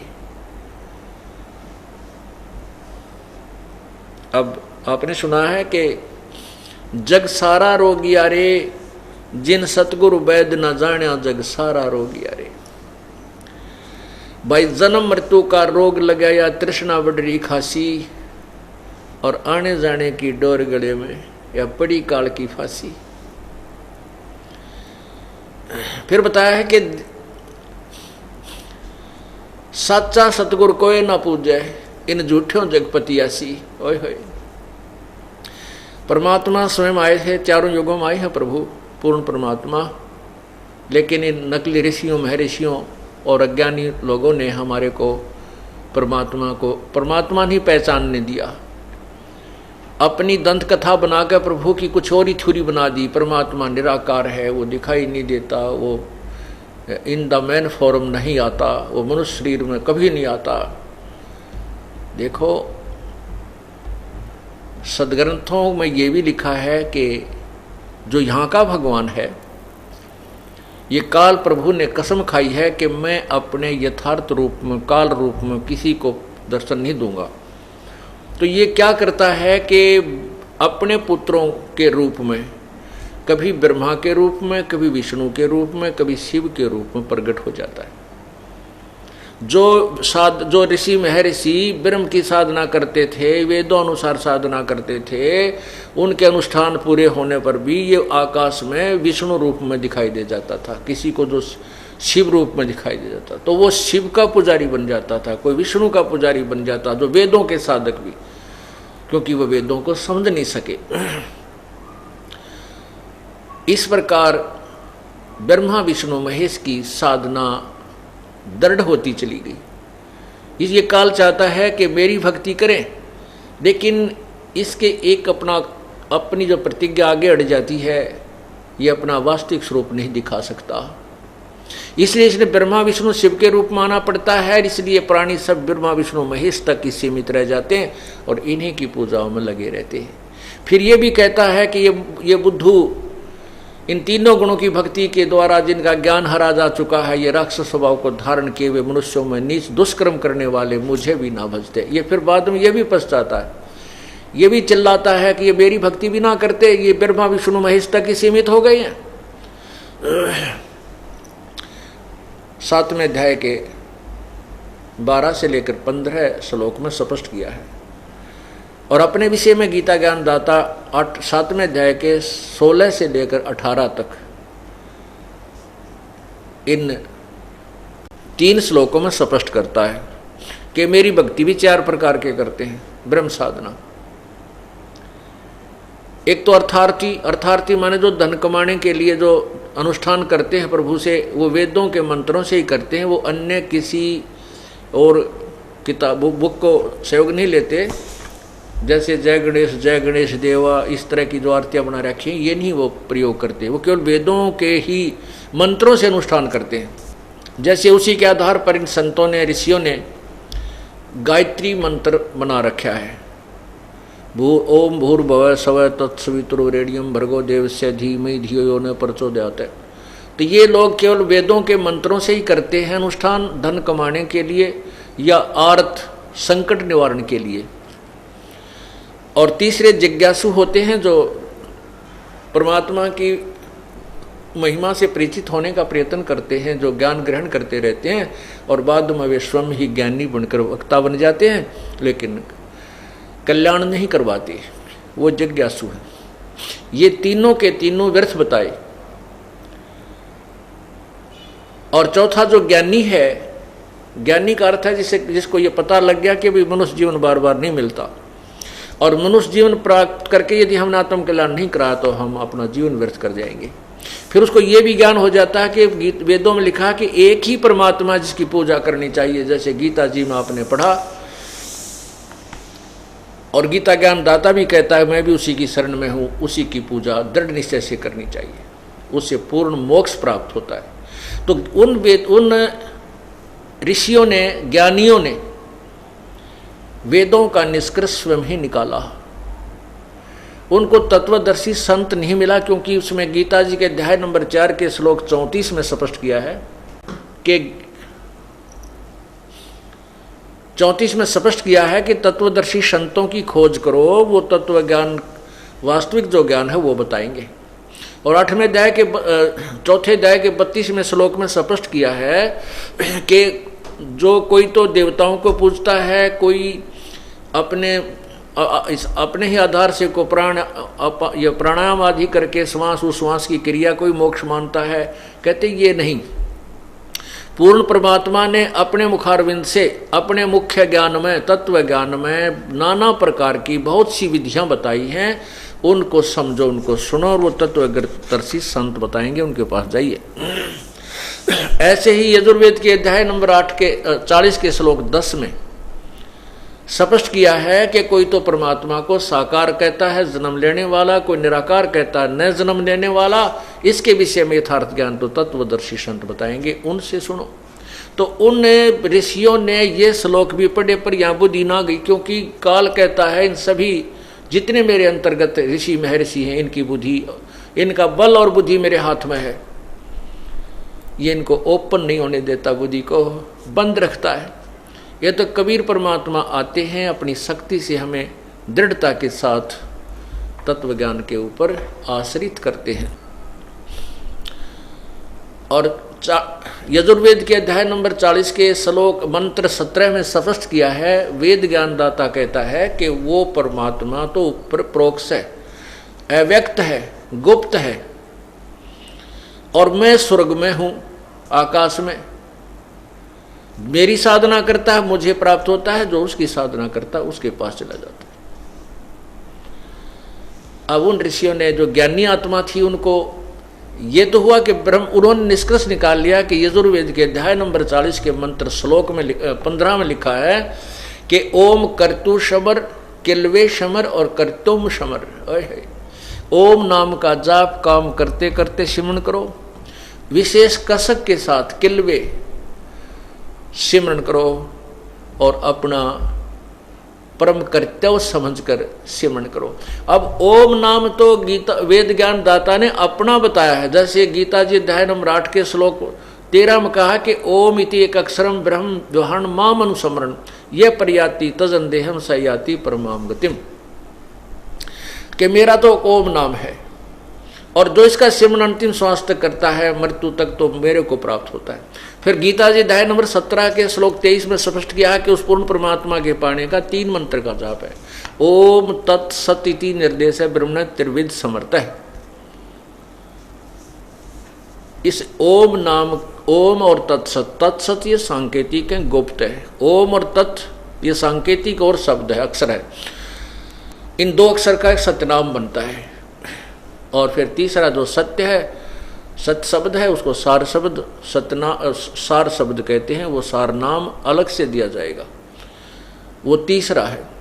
अब आपने सुना है कि जग सारा रोगिया रे, जिन सतगुरु वैद न जाण्या जग सारा रोगिया रे। भाई जन्म मृत्यु का रोग लगा या तृष्णा बढ़ी खासी, और आने जाने की डोर गले में या पड़ी काल की फांसी। फिर बताया है कि सच्चा सतगुरु कोई ना पूजे, इन झूठों जगपतियासी। ओए होए, परमात्मा स्वयं आए थे, चारों युगों में आए हैं प्रभु पूर्ण परमात्मा, लेकिन इन नकली ऋषियों, महर्षियों और अज्ञानी लोगों ने हमारे को परमात्मा नहीं पहचानने दिया। अपनी दंत कथा बनाकर प्रभु की कुछ और ही थ्योरी बना दी। परमात्मा निराकार है, वो दिखाई नहीं देता, वो इन द मैन फॉर्म नहीं आता, वो मनुष्य शरीर में कभी नहीं आता। देखो सदग्रंथों में ये भी लिखा है कि जो यहाँ का भगवान है, ये काल प्रभु ने कसम खाई है कि मैं अपने यथार्थ रूप में, काल रूप में किसी को दर्शन नहीं दूंगा। तो ये क्या करता है कि अपने पुत्रों के रूप में, कभी ब्रह्मा के रूप में, कभी विष्णु के रूप में, कभी शिव के रूप में प्रकट हो जाता है। जो ऋषि महर्षि ब्रह्म की साधना करते थे, वेदों अनुसार साधना करते थे, उनके अनुष्ठान पूरे होने पर भी ये आकाश में विष्णु रूप में दिखाई दे जाता था। किसी को जो शिव रूप में दिखाई दे जाता तो वो शिव का पुजारी बन जाता था, कोई विष्णु का पुजारी बन जाता, जो वेदों के साधक भी, क्योंकि वो वेदों को समझ नहीं सके। इस प्रकार ब्रह्मा विष्णु महेश की साधना दृढ़ होती चली गई। ये काल चाहता है कि मेरी भक्ति करें, लेकिन इसके एक अपनी जो प्रतिज्ञा आगे अड़ जाती है, ये अपना वास्तविक स्वरूप नहीं दिखा सकता। इसलिए इसने ब्रह्मा विष्णु शिव के रूप माना पड़ता है। इसलिए प्राणी सब ब्रह्मा विष्णु महेश तक ही सीमित रह जाते हैं और इन्हीं की पूजाओं में लगे रहते हैं। फिर ये भी कहता है कि ये बुद्धू इन तीनों गुणों की भक्ति के द्वारा जिनका ज्ञान हरा जा चुका है, ये राक्षस स्वभाव को धारण किए हुए मनुष्यों में नीच दुष्कर्म करने वाले मुझे भी ना भजते। ये फिर बाद में ये भी पछताता है, ये भी चिल्लाता है कि ये मेरी भक्ति भी ना करते, ये ब्रह्मा विष्णु महेश तक ही सीमित हो गए हैं। 7वें अध्याय के 12 से लेकर 15 श्लोक में स्पष्ट किया है। और अपने विषय में गीता ज्ञान दाता 7वें अध्याय के 16 से लेकर 18 तक इन 3 श्लोकों में स्पष्ट करता है कि मेरी भक्ति भी 4 प्रकार के करते हैं। ब्रह्म साधना, एक तो अर्थार्थी, अर्थार्थी माने जो धन कमाने के लिए जो अनुष्ठान करते हैं प्रभु से, वो वेदों के मंत्रों से ही करते हैं, वो अन्य किसी और किताब बुक को सहयोग नहीं लेते। जैसे जय गणेश देवा इस तरह की जो आरतियाँ बना रखी हैं, ये नहीं वो प्रयोग करते, वो केवल वेदों के ही मंत्रों से अनुष्ठान करते हैं। जैसे उसी के आधार पर इन संतों ने, ऋषियों ने गायत्री मंत्र बना रखा है, ओम भूर्भुवः स्वः तत्सवितुर्वरेण्यं भर्गो देवस्य धीमहि धियो यो न प्रचोदयात्। तो ये लोग केवल वेदों के मंत्रों से ही करते हैं अनुष्ठान, धन कमाने के लिए या आर्थ संकट निवारण के लिए। और तीसरे जिज्ञासु होते हैं जो परमात्मा की महिमा से परिचित होने का प्रयत्न करते हैं, जो ज्ञान ग्रहण करते रहते हैं और बाद में वे स्वयं ही ज्ञानी बनकर वक्ता बन जाते हैं, लेकिन कल्याण नहीं करवाते, वो जिज्ञासु हैं। ये तीनों के तीनों व्यर्थ बताए। और चौथा जो ज्ञानी है, ज्ञानी का अर्थ है जिसको ये पता लग गया कि भी मनुष्य जीवन बार बार नहीं मिलता, और मनुष्य जीवन प्राप्त करके यदि हमने आत्म कल्याण नहीं करा तो हम अपना जीवन व्यर्थ कर जाएंगे। फिर उसको ये भी ज्ञान हो जाता है कि वेदों में लिखा है कि एक ही परमात्मा जिसकी पूजा करनी चाहिए, जैसे गीता जी में आपने पढ़ा, और गीता ज्ञान दाता भी कहता है मैं भी उसी की शरण में हूँ, उसी की पूजा दृढ़ निश्चय से करनी चाहिए, उससे पूर्ण मोक्ष प्राप्त होता है। तो उन ऋषियों ने, ज्ञानियों ने वेदों का निष्कर्ष स्वयं ही निकाला। उनको तत्वदर्शी संत नहीं मिला, क्योंकि उसमें गीता जी के अध्याय नंबर 4 के श्लोक 34 में स्पष्ट किया है कि 34 में स्पष्ट किया है कि तत्वदर्शी संतों की खोज करो, वो तत्व ज्ञान, वास्तविक जो ज्ञान है वो बताएंगे। और 8वें अध्याय के 4थे अध्याय के 32वें श्लोक में स्पष्ट किया है कि जो कोई तो देवताओं को पूजता है, कोई अपने ही आधार से को प्राणायाम आदि करके श्वास उश्वास की क्रिया कोई मोक्ष मानता है, कहते ये नहीं। पूर्ण परमात्मा ने अपने मुखारविंद से अपने मुख्य ज्ञान में, तत्व ज्ञान में नाना प्रकार की बहुत सी विधियां बताई हैं, उनको समझो, उनको सुनो, और वो तत्वदर्शी संत बताएंगे, उनके पास जाइए। ऐसे ही यजुर्वेद के अध्याय नंबर 8 के 40 के श्लोक 10 में स्पष्ट किया है कि कोई तो परमात्मा को साकार कहता है, जन्म लेने वाला, कोई निराकार कहता है, न जन्म लेने वाला। इसके विषय में यथार्थ ज्ञान तो तत्वदर्शी संत बताएंगे, उनसे सुनो। तो उन ऋषियों ने ये श्लोक भी पढ़े, पर यहाँ बुद्धि ना गई, क्योंकि काल कहता है इन सभी जितने मेरे अंतर्गत ऋषि महर्षि हैं, इनकी बुद्धि, इनका बल और बुद्धि मेरे हाथ में है। ये इनको ओपन नहीं होने देता, बुद्धि को बंद रखता है। ये तो कबीर परमात्मा आते हैं, अपनी शक्ति से हमें दृढ़ता के साथ तत्व ज्ञान के ऊपर आश्रित करते हैं। और यजुर्वेद के अध्याय नंबर 40 के श्लोक मंत्र 17 में स्पष्ट किया है, वेद ज्ञानदाता कहता है कि वो परमात्मा तो ऊपर प्रोक्ष है, अव्यक्त है, गुप्त है, और मैं स्वर्ग में हूं, आकाश में। मेरी साधना करता है, मुझे प्राप्त होता है, जो उसकी साधना करता है उसके पास चला जाता है। अब उन ऋषियों ने, जो ज्ञानी आत्मा थी, उनको ये तो हुआ कि उन्होंने निष्कर्ष निकाल लिया कि यजुर्वेद के अध्याय नंबर 40 के मंत्र श्लोक में 15 में लिखा है कि ओम कर्तु शमर, किल्वे शमर और कर्तुम शमर। ओम नाम का जाप काम करते करते सिमरन करो, विशेष कसक के साथ किल्वे सिमरन करो, और अपना परम कर्तव्य समझकर सिमरन करो। अब ओम नाम तो गीता वेद ज्ञान दाता ने अपना बताया है, जैसे गीता जी अध्याय नंबर 8 के श्लोक 13 में कहा कि ओम इति एक अक्षरम ब्रह्म द्वहन माम अनुस्मरण ये पर्याति तजन देहम सयाति परमाम गतिम, कि मेरा तो ओम नाम है, और जो इसका सिमरन अंतिम श्वास तक करता है, मृत्यु तक, तो मेरे को प्राप्त होता है। फिर गीता जी अध्याय नंबर 17 के श्लोक 23 में स्पष्ट किया है कि उस पूर्ण परमात्मा के पाने का 3 मंत्र का जाप है। ओम तत्सत इति निर्देश है ब्रह्मण त्रिविध समर्थ है। इस ओम नाम, ओम और तत्सत, तत्सत ये सांकेतिक है, गुप्त है। ओम और तत् ये सांकेतिक और शब्द है, अक्षर है। इन 2 अक्षर का एक सतनाम बनता है। और फिर तीसरा जो सत्य है, सत शब्द है, उसको सार शब्द सार शब्द कहते हैं, वो सार नाम अलग से दिया जाएगा, वो तीसरा है।